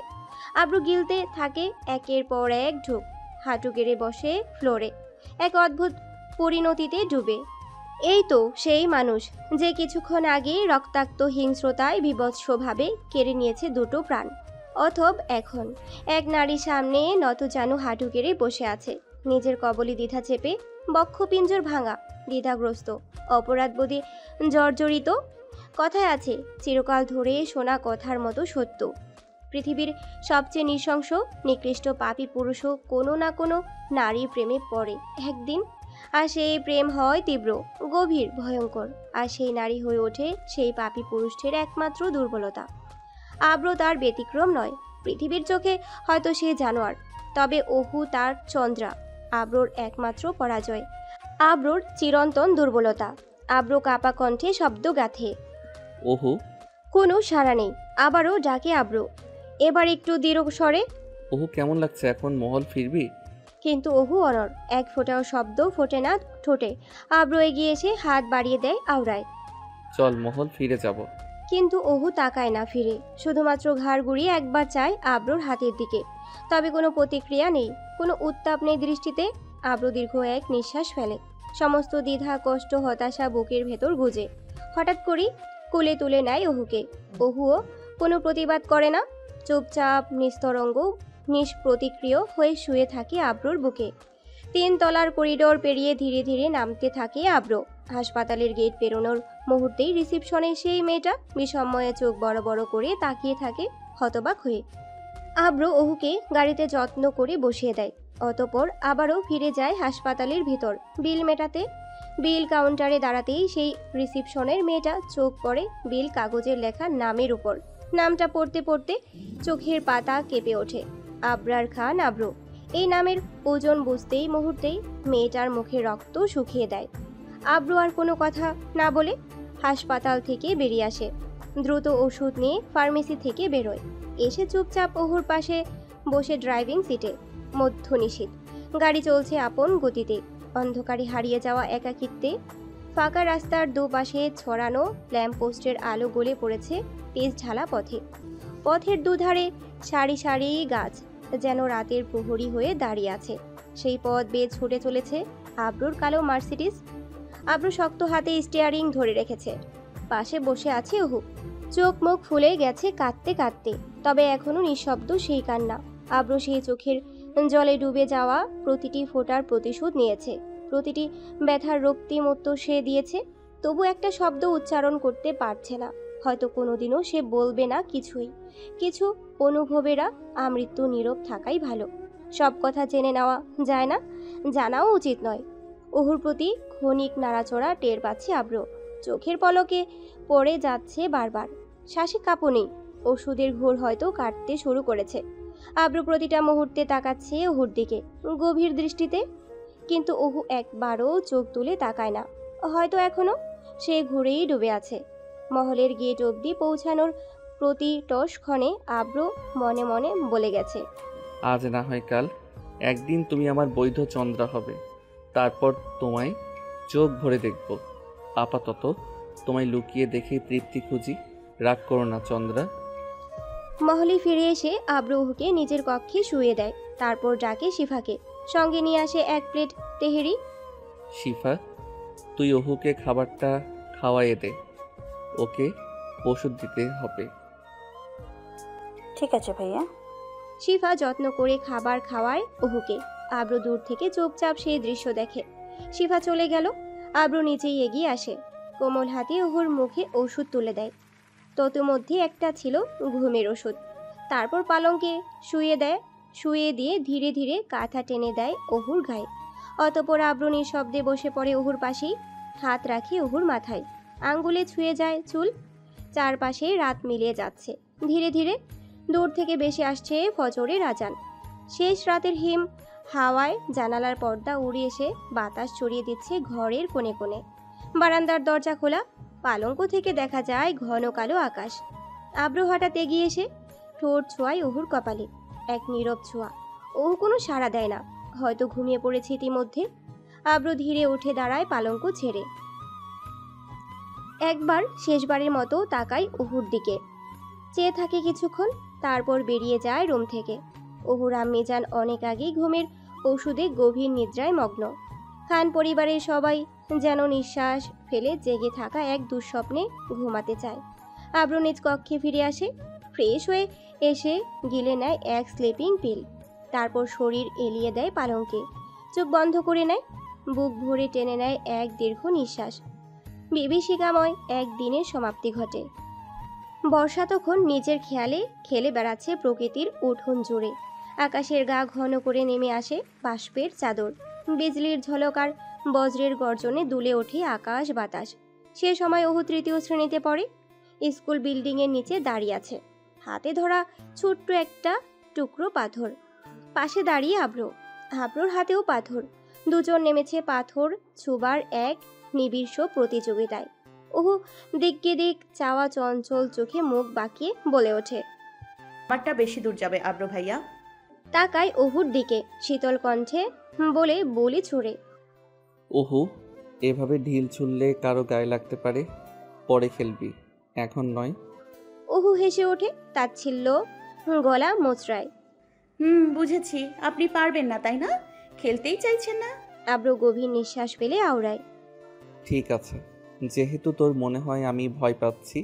আব্র গিলতে থাকে একের পর এক ঢোক, হাঁটু গেড়ে বসে ফ্লোরে, এক অদ্ভুত পরিণতিতে ডুবে। এই তো সেই মানুষ যে কিছুক্ষণ আগে রক্তাক্ত হিংস্রতায় বিভৎসভাবে কেড়ে নিয়েছে দুটো প্রাণ। অথব এখন এক নারীর সামনে নতজানু হাঁটু গেড়ে বসে আছে, নিজের কবলে দ্বিধা চেপে, বক্ষপিঞ্জর ভাঙা, দ্বিধাগ্রস্ত, অপরাধবোধে জর্জরিত। কথায় আছে, চিরকাল ধরে শোনা কথার মতো সত্য, পৃথিবীর সবচেয়ে নৃশংস নিকৃষ্ট পাপী পুরুষও কোনো না কোনো নারীর প্রেমে পড়ে একদিন। আর সেই প্রেম হয় তীব্র, গভীর, ভয়ঙ্কর। আর সেই নারী হয়ে ওঠে সেই পাপী পুরুষটির একমাত্র দুর্বলতা। আব্র তার ব্যতিক্রম নয়। পৃথিবীর চোখে হয়তো সে জানোয়ার, তবে ওহু তার চন্দ্রা, আব্রর একমাত্র পরাজয়, আব্রর চিরন্তন দুর্বলতা। আব্র কাপা কণ্ঠে শব্দ গাঁথে। ওহু। কোনো সাড়া নেই। আবারও ডাকে আব্র, এবার একটু দৃঢ় স্বরে। ওহু, কেমন লাগছে এখন? মহল ফিরবি? কিন্তু ওহু অনড়, এক ফোঁটাও শব্দ ফোটে না ঠোঁটে। আব্র এগিয়ে এসে হাত বাড়িয়ে দেয় আওড়ায়। চল, মহল ফিরে যাব। কিন্তু ওহু তাকায় না ফিরে, শুধুমাত্র ঘাড় ঘুরিয়ে একবার চায় আব্রর হাতের দিকে। তবে কোনো প্রতিক্রিয়া নেই, কোনো উত্তাপ নেই দৃষ্টিতে। আব্র দীর্ঘ এক নিঃশ্বাস ফেলে, সমস্ত দ্বিধা, কষ্ট, হতাশা বুকের ভেতর গুজে। হঠাৎ করেই কোলে তুলে নেয় ওহুকে। ওহুও কোনো প্রতিবাদ করে না, চুপচাপ নিস্তরঙ্গ নিষ্প্রতিক্রিয় হয়ে শুয়ে থাকে আব্রর বুকে। 3 তলার করিডোর পেরিয়ে ধীরে ধীরে নামতে থাকে আব্র। হাসপাতালের গেট পেরোনোর মুহূর্তেই রিসিপশনে সেই মেয়েটা বিস্ময়ে চোখ বড় বড় করে তাকিয়ে থাকে হতবাক হয়ে। আব্র ওহুকে গাড়িতে যত্ন করে বসিয়ে দেয়। অতপর আবারও ফিরে যায় হাসপাতালের ভিতর বিল মেটাতে। বিল কাউন্টারে দাঁড়াতেই সেই রিসিপশনের মেয়েটা চোখ পড়ে বিল কাগজের লেখা নামের উপর। নামটা পড়তে পড়তে চোখের পাতা কেঁপে ওঠে। আবরার খান আব্রু। এই নামের ওজন বুঝতেই মুহূর্তেই মেয়েটার মুখে রক্ত শুকিয়ে দেয়। আব্রু আর কোনো কথা না বলে হাসপাতাল থেকে বেরিয়ে আসে। দ্রুত ওষুধ নিয়ে ফার্মেসি থেকে বেরোয়। এসে চুপচাপ ওহুর পাশে বসে ড্রাইভিং সিটে। মধ্য নিশীথ, গাড়ি চলছে আপন গতিতে। অন্ধকারে হারিয়ে যাওয়া একাকিত্বে ফাঁকা রাস্তার দুপাশে ছড়ানো ল্যাম্পপোস্টের আলো গলে পড়েছে তেজ ঢালা পথে। পথের দুধারে সারি সারি গাছ যেন রাতের প্রহরী হয়ে দাঁড়িয়ে আছে। সেই পথ বেয়ে ছুটে চলেছে আব্রুর কালো মার্সিডিস। আব্রু শক্ত হাতে স্টিয়ারিং ধরে রেখেছে। পাশে বসে আছে ওহু। চোখ মুখ ফুলে গেছে কাঁদতে কাঁদতে, তবে এখনো নিঃশব্দ সেই কান্না। আব্রু সেই চোখের জলে ডুবে যাওয়া প্রতিটি ফোঁটার প্রতিশোধ নিয়েছে। প্রতিটি ব্যথার রক্তিমত্ব সে দিয়েছে। তবু একটা শব্দ উচ্চারণ করতে পারছে না। হয়তো কোনোদিনও সে বলবে না কিছুই। কিছু অনুভবেরা আমৃত্যু নীরব থাকাই ভালো। সব কথা জেনে নেওয়া যায় না, জানাও উচিত নয়। ওহুর প্রতি ক্ষণিক নাড়াচড়া টের পাচ্ছে আব্রু। চোখের পলকে পড়ে যাচ্ছে বারবার। শ্বাসে কাঁপুনি। ওষুধের ঘোর হয়তো কাটতে শুরু করেছে। আব্রু প্রতিটা মুহূর্তে তাকাচ্ছে ওহুর দিকে গভীর দৃষ্টিতে, কিন্তু ওহু একবারও চোখ তুলে তাকায় না। হয়তো এখনো সে ঘুরেই ডুবে আছে। মহলের গেট অবধি পৌঁছানোর প্রতি টসক্ষণে আব্রু মনে মনে বলে গেছে, আজ না হয় কাল একদিন তুমি আমার বৈধ চন্দ্রা হবে। তারপর তোমায় চোখ ভরে দেখব। আপাতত তোমায় লুকিয়ে দেখে তৃপ্তি খুঁজি। রাগ করো না চন্দ্রা। মহলে ফিরে এসে আব্রু ওহুকে নিজের কক্ষে শুয়ে দেয়। তারপর ডাকে শিফাকে। সঙ্গে নিয়ে আসে এক প্লেট তেহেরি। শিফা, তুই ওহুকে খাবারটা খাওয়াইয়ে দে। ওকে ওষুধ দিতে হবে। ঠিক আছে ভাইয়া। শিফা যত্ন করে খাবার খাওয়ায় ওহুকে। আব্রু দূর থেকে চুপচাপ সেই দৃশ্য দেখে। শিফা চলে গেল। আব্রু নিচেই এগিয়ে আসে। কোমল হাতে ওহুর মুখে ওষুধ তুলে দেয়। ততমধ্যে একটা ছিল ঘুমের ওষুধ। তারপর পালঙ্কে শুয়ে দিয়ে ধীরে ধীরে কাঁথা টেনে দেয় ওহুর গায়ে। অতপর আব্রু নিঃশব্দে বসে পড়ে ওহুর পাশেই। হাত রাখে ওহুর মাথায়। আঙ্গুলে ছুঁয়ে যায় চুল। চারপাশে রাত মিলিয়ে যাচ্ছে। ধীরে ধীরে দূর থেকে বেশি আসছে ফজরের আজান। শেষ রাতের হিম হাওয়ায় জানালার পর্দা উড়ে এসে বাতাস ছড়িয়ে দিচ্ছে ঘরের কোণে কোণে। বারান্দার দরজা খোলা। পালঙ্ক থেকে দেখা যায় ঘন কালো আকাশ। আব্রু হঠাৎ এগিয়ে এসে ঠোঁট ছোঁয়ায় ওহুর কপালে। এক নীরব ছোঁয়া। ওহু কোনো সাড়া দেয় না। হয়তো ঘুমিয়ে পড়েছে ইতিমধ্যে। আব্রু ধীরে উঠে দাঁড়ায় পালঙ্ক ছেড়ে। একবার শেষবারের মতো তাকায় ওহুর দিকে। চেয়ে থাকে কিছুক্ষণ, তারপর বেরিয়ে যায় রুম থেকে। ওহুর আম্মি যান অনেক আগেই ঘুমের ওষুধে গভীর নিদ্রায় মগ্ন। খান পরিবারের সবাই যেন নিঃশ্বাস ফেলে জেগে থাকা এক দুঃস্বপ্নে ঘুমাতে চায়। আব্রু নিজ কক্ষে ফিরে আসে। ফ্রেশ হয়ে এসে গিলে নেয় এক স্লিপিং পিল। তারপর শরীর এলিয়ে দেয় পালঙ্কে। চোখ বন্ধ করে নেয়। বুক ভরে টেনে নেয় এক দীর্ঘ নিঃশ্বাস। বিভীষিকাময় এক দিনের সমাপ্তি ঘটে। বর্ষা তখন নিজের খেয়ালে খেলে বেড়াচ্ছে প্রকৃতির উঠোন জুড়ে। আকাশের গা ঘন করে নেমে আসে বাষ্পের চাদর। বিজলির ঝলক আর বজ্রের গর্জনে দুলে ওঠে আকাশ বাতাস। সে সময় ওহু তৃতীয় শ্রেণীতে পড়ে। স্কুল বিল্ডিংয়ের নিচে দাঁড়িয়ে আছে। হাতে ধরা ছোট্ট একটা টুকরো পাথর। পাশে দাঁড়িয়ে আব্রুর হাতেও পাথর। দুজন নেমেছে পাথর ছুবার এক নিবিড় প্রতিযোগিতায়। ওহু দিককে দিক চাওয়া চঞ্চল চোখে মুখ বাঁকিয়ে বলে ওঠে, আমারটা বেশি দূর যাবে আব্রু ভাইয়া। তাকায় ওহুর দিকে শীতল কণ্ঠে বলে বলি ছুড়ে, ওহু, এভাবে ঢিল ছুললে কারো গায়ে লাগতে পারে। পরে খেলবি, এখন নয়। ওহু হেসে ওঠে তাচ্ছিল্য গলা মোচড়ায়। বুঝেছি, আপনি পারবেন না তাই না? খেলতেই চাইছেন না? আব্রু গভীর নিঃশ্বাস ফেলে আওড়ায়, ঠিক আছে, যেহেতু তোর মনে হয় আমি ভয় পাচ্ছি,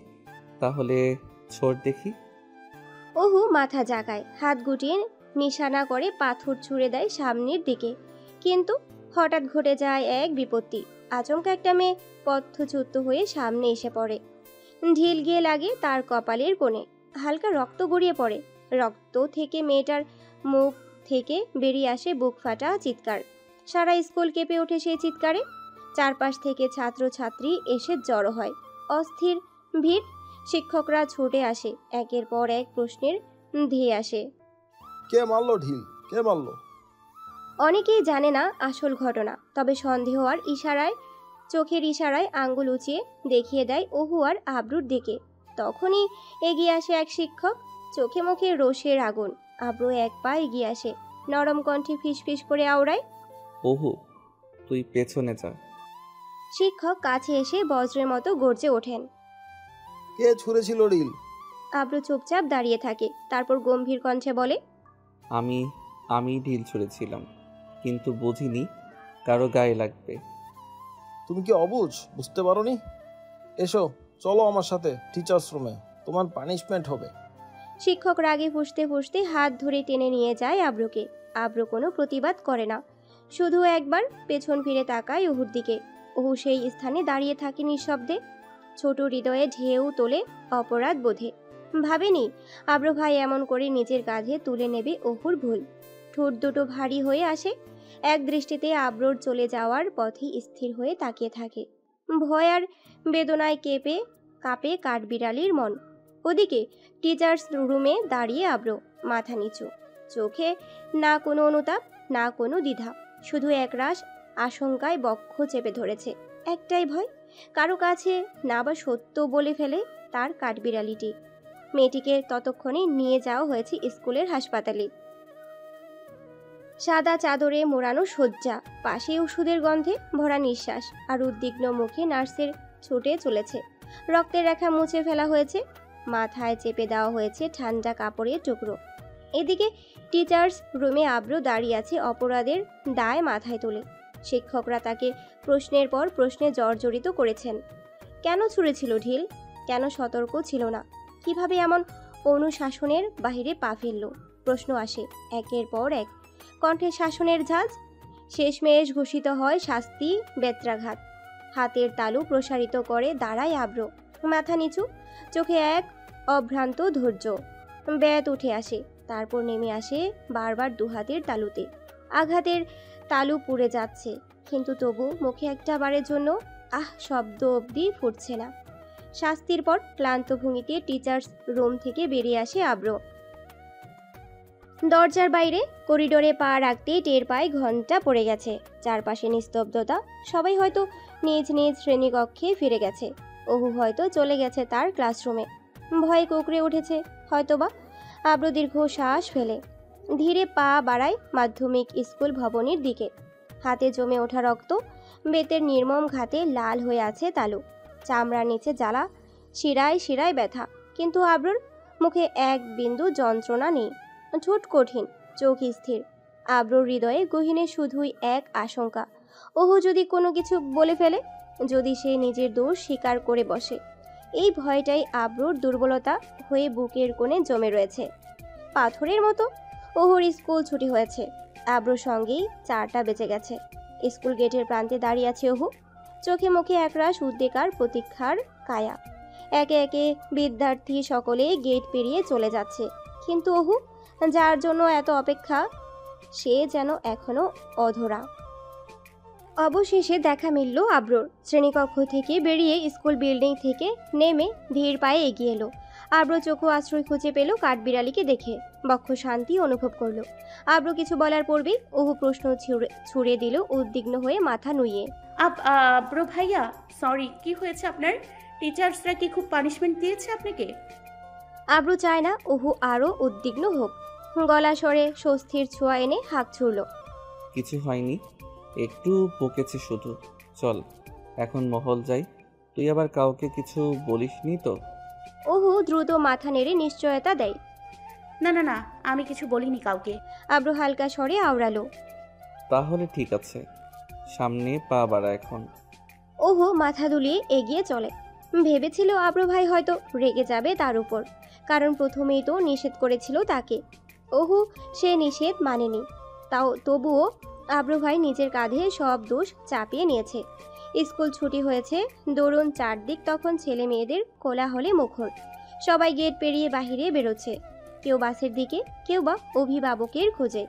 তাহলে ছোড় দেখি। ওহু মাথা জাগায়, হাত গুটিয়ে নিশানা করে পাথর ছুঁড়ে দেয় সামনের দিকে। কিন্তু হঠাৎ ঘটে যায় এক বিপত্তি। আচমকা একটা মেয়ে পথচ্যুত হয়ে সামনে এসে পড়ে। ঢিল গিয়ে লাগে তার কপালের কোণে। হালকা রক্ত গড়িয়ে পড়ে। রক্ত থেকে মেয়েটার মুখ থেকে বেরিয়ে আসে বুক ফাটা চিৎকার। সারা স্কুল কেঁপে ওঠে সেই চিৎকারে। চারপাশ থেকে ছাত্রছাত্রী এসে জড়ো হয়। অস্থির ভিড়। শিক্ষকরা ছুটে আসে, একের পর এক প্রশ্নের ধেয়ে আসে। কে মারলো ঢিল? কে মারলো? অনেকেই জানে না আসল ঘটনা, তবে সন্দেহ আর ইশারায়, চোখের ইশারায় আঙ্গুল উঁচিয়ে দেখিয়ে দেয় অহু আর আব্রুর দিকে। তখনই এগিয়ে আসে এক শিক্ষক, চোখে মুখে রোষের আগুন। আব্রু এক পা এগিয়ে আসে, নরম কণ্ঠে ফিসফিস করে আওড়ায়, ওহু, তুই পেছনে যা। শিক্ষক কাছে এসে বজ্রের মতো গর্জে ওঠেন। কে ছুঁড়েছিল ঢিল? আব্রু চুপচাপ দাঁড়িয়ে থাকে, তারপর গম্ভীর কণ্ঠে বলে, আমি ঢিল ছুঁড়েছিলাম, কিন্তু বুঝিনি কারো গায়ে লাগবে। তুমি কি অবুঝ? বুঝতে পারোনি? এসো, চলো আমার সাথে টিচার্স রুমে, তোমার পানিশমেন্ট হবে। শিক্ষক রাগে ফুঁসতে ফুঁসতে হাত ধরে টেনে নিয়ে যায় আব্রুকে। আব্রু কোনো প্রতিবাদ করে না, শুধু একবার পেছন ফিরে তাকায় ওহুর দিকে। ওহু সেই স্থানে দাঁড়িয়ে থাকে নিঃশব্দে, ছোট হৃদয়ে ঢেউ তোলে অপরাধ বোধে। ভাবেনি আব্রু ভাই এমন করে নিজের কাঁধে তুলে নেবে ওহুর ভুল। ঠোঁট দুটো ভারী হয়ে আসে, এক দৃষ্টিতে আব্রুর চলে যাওয়ার পথে স্থির হয়ে তাকিয়ে থাকে। ভয় আর বেদনায় কাঁপে কাঠবিড়ালির মন। ওদিকে টিচার্স রুমে দাঁড়িয়ে আব্রু, মাথা নিচু, চোখে না কোনো অনুতাপ, না কোনো দ্বিধা, শুধু একরাশ আশঙ্কায় বক্ষ চেপে ধরেছে। একটাই ভয়, কারো কাছে না বা সত্য বলে ফেলে তার কাঠবিড়ালিটি। মেয়েটিকে ততক্ষণে নিয়ে যাওয়া হয়েছে স্কুলের হাসপাতালে। সাদা চাদরে মোড়ানো শয্যা, পাশে ওষুধের গন্ধে ভরা নিঃশ্বাস, আর উদ্বিগ্ন মুখে নার্সের ছুটে চলেছে। রক্তের রেখা মুছে ফেলা হয়েছে, মাথায় চেপে দেওয়া হয়েছে ঠান্ডা কাপড়ের টুকরো। এদিকে টিচার্স রুমে আব্রু দাঁড়িয়ে আছে অপরাধের দায় মাথায় তুলে। শিক্ষকরা তাকে প্রশ্নের পর প্রশ্নে জর্জরিত করেছেন। কেন ছুঁড়েছিল ঢিল? কেন সতর্ক ছিল না? কিভাবে এমন অনুশাসনের বাহিরে পা ফেলল? প্রশ্ন আসে একের পর এক, কণ্ঠে শাসনের ঝাঁজ। শেষমেশ ঘোষিত হয় শাস্তি, বেত্রাঘাত। হাতের তালু প্রসারিত করে দাঁড়ায় আব্রু, মাথা নিচু, চোখে এক অভ্রান্ত ধৈর্য। ব্যাত উঠে আসে, তারপর নেমে আসে বারবার দুহাতের তালুতে। আঘাতের তালু পুড়ে যাচ্ছে, কিন্তু তবু মুখে একটা বারের জন্য আহ শব্দ অবধি ফুটছে না। শাস্তির পর ক্লান্ত ভঙ্গিতে টিচার্স রুম থেকে বেরিয়ে আসে আব্রু। দরজার বাইরে করিডোরে পা রাখতেই টের পায় ঘন্টা পড়ে গেছে। চারপাশে নিস্তব্ধতা, সবাই হয়তো নিজ নিজ শ্রেণীকক্ষে ফিরে গেছে। ওহু হয়তো চলে গেছে তার ক্লাসরুমে, ভয়ে কুঁকড়ে উঠেছে হয়তোবা। আব্রু দীর্ঘ শ্বাস ফেলে ধীরে পা বাড়ায় মাধ্যমিক স্কুল ভবনের দিকে। হাতে জমে ওঠা রক্ত, বেতের নির্মম ঘাতে লাল হয়ে আছে তালু, চামড়ার নিচে জ্বালা, শিরায় শিরায় ব্যথা, কিন্তু আব্রুর মুখে এক বিন্দু যন্ত্রণা নেই। ঠোঁট কঠিন, চোখ স্থির। আব্রুর হৃদয়ে গহীনে শুধুই এক আশঙ্কা, ওহু যদি কোনো কিছু বলে ফেলে, যদি সে নিজের দোষ স্বীকার করে বসে। এই ভয়টাই আব্রুর দুর্বলতা হয়ে বুকের কোণে জমে রয়েছে পাথরের মতো। ওহুর স্কুল ছুটি হয়েছে, আব্রুর সঙ্গেই 4টা বেজে গেছে। স্কুল গেটের প্রান্তে দাঁড়িয়ে আছে ওহু, চোখে মুখে একরাশ উদ্বেগ আর প্রতীক্ষার কায়া। একে একে বিদ্যার্থী সকলে গেট পেরিয়ে চলে যাচ্ছে, কিন্তু ওহু, যার জন্য এত অপেক্ষা, সে যেন এখনো অধরা। অবশেষে দেখা মিলল আব্রুর। শ্রেণীকক্ষ থেকে বেরিয়ে স্কুল বিল্ডিং থেকে নেমে ধীর পায়ে এগিয়ে এলো। আব্রু চক্ষু আশ্রয় খুঁজে পেল কাঠবিড়ালিকে দেখে, বক্ষ শান্তি অনুভব করলো। আব্রু কিছু বলার পূর্বেই ওহু প্রশ্ন ছুড়ে দিল উদ্বিগ্ন হয়ে মাথা নুইয়ে। আব্রু ভাইয়া, সরি, কি হয়েছে আপনার? টিচার্সরা কি খুব পানিশমেন্ট দিয়েছে আপনাকে? আব্রু চায় না ওহু আরও উদ্বিগ্ন হোক, গলা স্বরে স্বস্তির ছোঁয়া এনে হাঁক ছুড়ল। কিছু হয়নি, একটু বকেছে শুধু। চল এখন মহল যাই। তুই আবার কাউকে কিছু বলিসনি তো? ওহু দ্রুত মাথা নেড়ে নিশ্চয়তা দেয়। না না না, আমি কিছু বলিনি কাউকে। আব্রু হালকা স্বরে আওড়ালো। তাহলে ঠিক আছে, সামনে পা বাড়া এখন। ওহু মাথা দুলিয়ে এগিয়ে চলে। ভেবেছিল আব্রু ভাই হয়তো রেগে যাবে তার উপর, কারণ প্রথমেই তো নিষেধ করেছিল তাকে। ওহু সে নিষেধ মানেনি, তবুও আব্রু ভাই নিজের কাঁধে সব দোষ চাপিয়ে নিয়েছে। স্কুল ছুটি হয়েছে, দরুন চারদিক তখন ছেলে মেয়েদের কোলাহলে মুখর। সবাই গেট পেরিয়ে বাহিরে বেরোচ্ছে, কেউ বাসের দিকে, কেউ বা অভিভাবকের খোঁজে।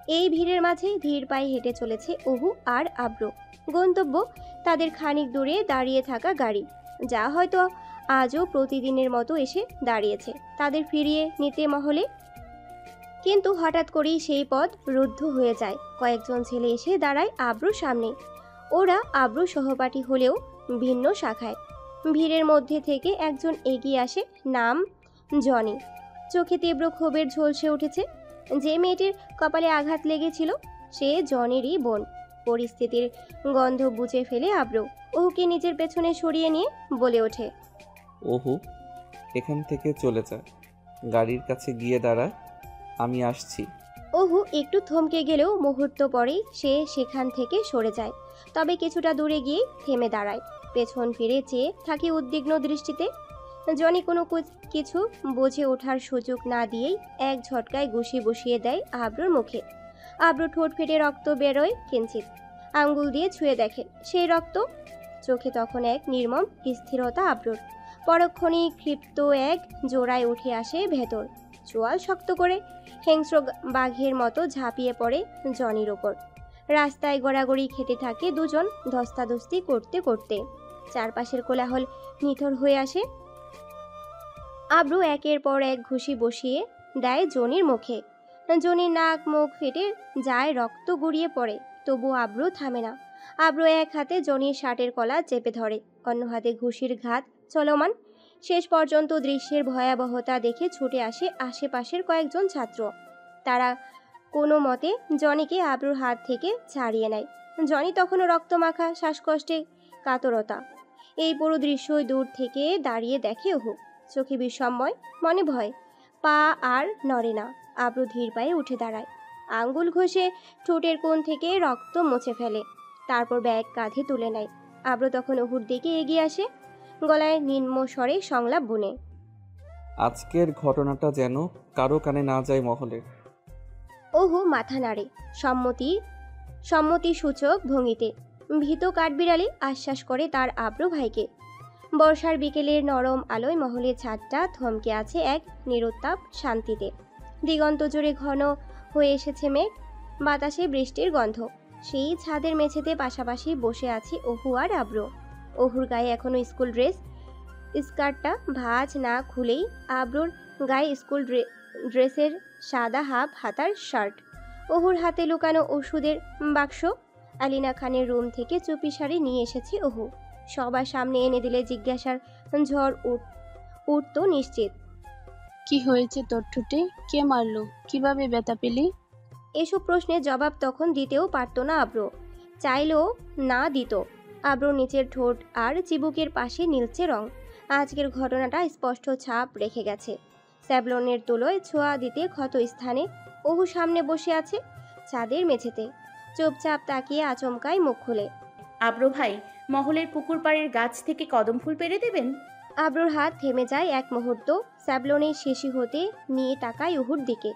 এই ভিড়ের মাঝে ধীর পায়ে হেঁটে চলেছে অহু আর আব্র। গন্তব্য তাদের খানিক দূরে দাঁড়িয়ে থাকা গাড়ি, যা হয়তো আজও প্রতিদিনের মতো এসে দাঁড়িয়েছে তাদের ফিরিয়ে নিতে মহলে। কিন্তু হঠাৎ করেই সেই পথ রুদ্ধ হয়ে যায়। কয়েকজন ছেলে এসে দাঁড়ায় আব্রুর সামনে। ওরা আব্রু সহপাঠী হলেও ভিন্ন শাখায়। ভিড়ের মধ্যে থেকে একজন এগিয়ে আসে, নাম জনি। চোখে তীব্র ক্ষোভের ঝলসে উঠেছে। যে মেয়েটির কপালে আঘাত লেগেছিল সে জনেরই বোন। পরিস্থিতির গন্ধ বুঝে ফেলে আব্রু ওহুকে নিজের পেছনে সরিয়ে নিয়ে বলে ওঠে, ওহু, এখান থেকে চলে যা, গাড়ির কাছে গিয়ে দাঁড়া, আমি আসছি। ওহু একটু থমকে গেলেও মুহূর্ত পরেই সে সেখান থেকে সরে যায়। তবে কিছুটা দূরে গিয়ে থেমে দাঁড়ায়, পেছন ফিরে চেয়ে থাকে উদ্বিগ্ন দৃষ্টিতে। জনি কোনো কিছু বুঝে ওঠার সুযোগ না দিয়েই এক ঝটকায় ঘুষি বসিয়ে দেয় আব্রুর মুখে। আব্রু ঠোঁট ফেটে রক্ত বেরোয় কিঞ্চিত। আঙ্গুল দিয়ে ছুঁয়ে দেখে সেই রক্ত। চোখে তখন এক নির্মম স্থিরতা আব্রুর। পরক্ষণেই ক্ষিপ্ত এক জোড়ায় উঠে আসে ভেতর। চোয়াল শক্ত করে হিংস্র বাঘের মতো ঝাঁপিয়ে পড়ে জনির ওপর। রাস্তায় গড়াগড়ি খেতে থাকে দুজন, ধস্তাধস্তি করতে করতে। চারপাশের কোলাহল নিথর হয়ে আসে। আব্রু একের পর এক ঘুষি বসিয়ে দেয় জনির মুখে। জনির নাক মুখ ফেটে যায়, রক্ত গড়িয়ে পড়ে, তবু আব্রু থামে না। আব্রু এক হাতে জনির শার্টের কলা চেপে ধরে, অন্য হাতে ঘুষির ঘাত চলমান। শেষ পর্যন্ত দৃশ্যের ভয়াবহতা দেখে ছুটে আসে আশেপাশের কয়েকজন ছাত্র। তারা কোনো মতে জনিকে আব্রুর হাত থেকে ছাড়িয়ে নেয়। জনি তখনও রক্তমাখা, শ্বাসকষ্টে কাতরতা। এই পুরো দৃশ্যই দূর থেকে দাঁড়িয়ে দেখে ওহু। চোখে বিস্ময়, মনে ভয়। পা আর নড়ে না। আব্রু ধীর পায়ে উঠে দাঁড়ায়, আঙ্গুল ঘষে ঠোঁটের কোণ থেকে রক্ত মুছে ফেলে, তারপর ব্যাগ কাঁধে তুলে নেয়। আব্রু তখন ওহুর দিকে এগিয়ে আসে, গলায় নিম্ন স্বরে সংলাপ বুনে, আজকের ঘটনাটা যেন কারো কানে না যায় মহলের। ওহু মাথা নাড়ে সম্মতি সূচক ভঙ্গিতে। ভীত কাঠবিড়ালি আশ্বাস করে তার আব্রু ভাইকে। বর্ষার বিকেলের নরম আলোয় মহলের ছাদটা থমকে আছে এক নিরুত্তাপ শান্তিতে। দিগন্ত জুড়ে ঘন হয়ে এসেছে মেঘ, বাতাসে বৃষ্টির গন্ধ। সেই ছাদের মেঝেতে পাশাপাশি বসে আছে ওহু আর আব্রু। ওহুর গায়ে এখনো স্কুল ড্রেস, স্কার্টটা ভাঁজ না খুলেই আব্রুর গায়ে স্কুল ড্রেসের সাদা হাফ হাতার শার্ট। ওহুর হাতে লুকানো ওষুধের বাক্স। আলিনা খানের রুম থেকে চুপি শাড়ি নিয়ে এসেছে ওহু। সবার সামনে এনে দিলে জিজ্ঞাসার ঝড় উঠতো নিশ্চিত। কি হয়েছে তোর ঠোঁটে? কে মারলো? কিভাবে ব্যথা পেলি? এসব প্রশ্নের জবাব তখন দিতেও পারতো না আব্রু, চাইলেও না দিত। আব্রুর নিচের ঠোঁট আর চিবুকের পাশে নীলচে রং। আজকের ঘটনাটা স্পষ্ট ছাপ রেখে গেছে। স্যাবলনের তুলোয় ছোঁয়া দিতে ক্ষত স্থানে। ওহু সামনে বসে আছে ছাদের মেঝেতে, চুপচাপ তাকিয়ে আচমকাই মুখ খুলে, আব্রু ভাই, মহলের পুকুর পাড়ের গাছ থেকে কদম ফুল পেড়ে দেবেন? আব্রুর হাত থেমে যায় এক মুহূর্ত। স্যাবলনের শেষি হতে নিয়ে তাকায় ওহুর দিকে,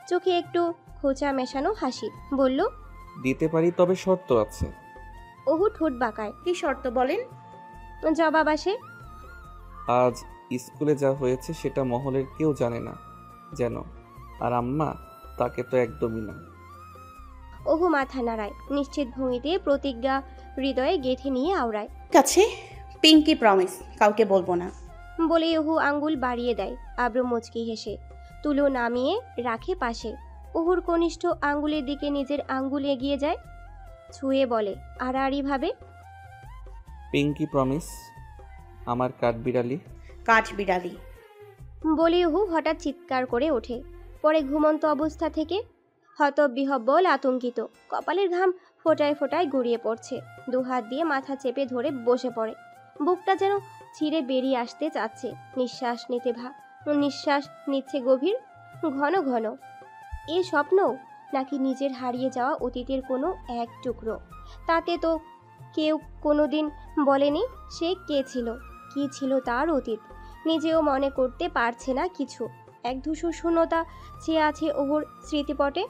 চোখে একটু খোঁচা মেশানো হাসি। বলল, দিতে পারি, তবে শর্ত আছে। ওহু ঠোঁট বাঁকায়। কি শর্ত বলেন? জবাব আসে, আজ স্কুলে যা হয়েছে সেটা মহলের কেউ জানে না যেন, আর আম্মা তাকে তো একদমই না। ওহু মাথা নাড়ায়, নিশ্চিত ভঙ্গিতে প্রতিজ্ঞা হৃদয়ে গেঁথে নিয়ে আওড়ায়। কাছে পিঙ্কি প্রমিস, কাউকে বলবো না। বলে ওহু আঙ্গুল বাড়িয়ে দেয়। আব্রু মুচকি হেসে তুলো নামিয়ে রাখে পাশে। ওহুর কনিষ্ঠ আঙ্গুলের দিকে নিজের আঙ্গুল এগিয়ে যায়, ছুঁয়ে বলে আড়াআড়িভাবে, পিঙ্কি প্রমিস, আমার কাঠবিড়ালি। কাঠ বিড়ালি। বলে ওহু হঠাৎ চিৎকার করে ওঠে। পরে ঘুমন্ত অবস্থা থেকে হতবিহ্বল, আতঙ্কিত, কপালের ঘাম ফোটায় ফোটায় গড়িয়ে পড়ছে। দুহাত দিয়ে মাথা চেপে ধরে বসে পড়ে। বুকটা যেন ছিঁড়ে বেরিয়ে আসতে চাচ্ছে। নিঃশ্বাস নিচ্ছে গভীর, ঘন ঘন। এ স্বপ্ন নাকি নিজের হারিয়ে যাওয়া অতীতের কোনো এক টুকরো? তাতে তো কেউ কোনোদিন বলেনি সে কে ছিল, কি ছিল তার অতীত। নিজেও মনে করতে পারছে না কিছু। এক ধূসর শূন্যতা চেয়ে আছে ওর স্মৃতিপটে।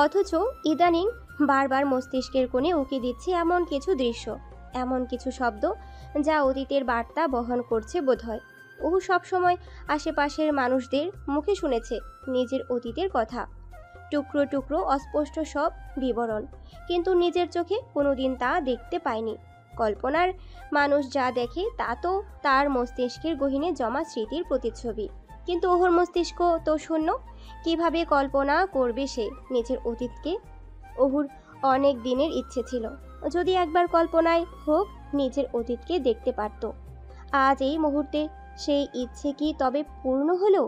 অথচ ইদানিং বারবার মস্তিষ্কের কোণে উকি দিচ্ছে এমন কিছু দৃশ্য, এমন কিছু শব্দ যা অতীতের বার্তা বহন করছে বোধহয়। ওহু সবসময় আশেপাশের মানুষদের মুখে শুনেছে নিজের অতীতের কথা। টুকরো টুকরো অস্পষ্ট সব বিবরণ, কিন্তু নিজের চোখে কোনোদিন তা দেখতে পায়নি। কল্পনার মানুষ যা দেখে তা তো তার মস্তিষ্কের গহীনে জমা স্মৃতির প্রতিচ্ছবি, কিন্তু ওহর মস্তিষ্ক তো শূন্য। কিভাবে কল্পনা করবে সে নিজের অতীতকে? ওহুর অনেক দিনের ইচ্ছে ছিল যদি একবার কল্পনায় হোক নিজের অতীতকে দেখতে পারত। আজ এই মুহূর্তে সেই ইচ্ছে কি তবে পূর্ণ হলো?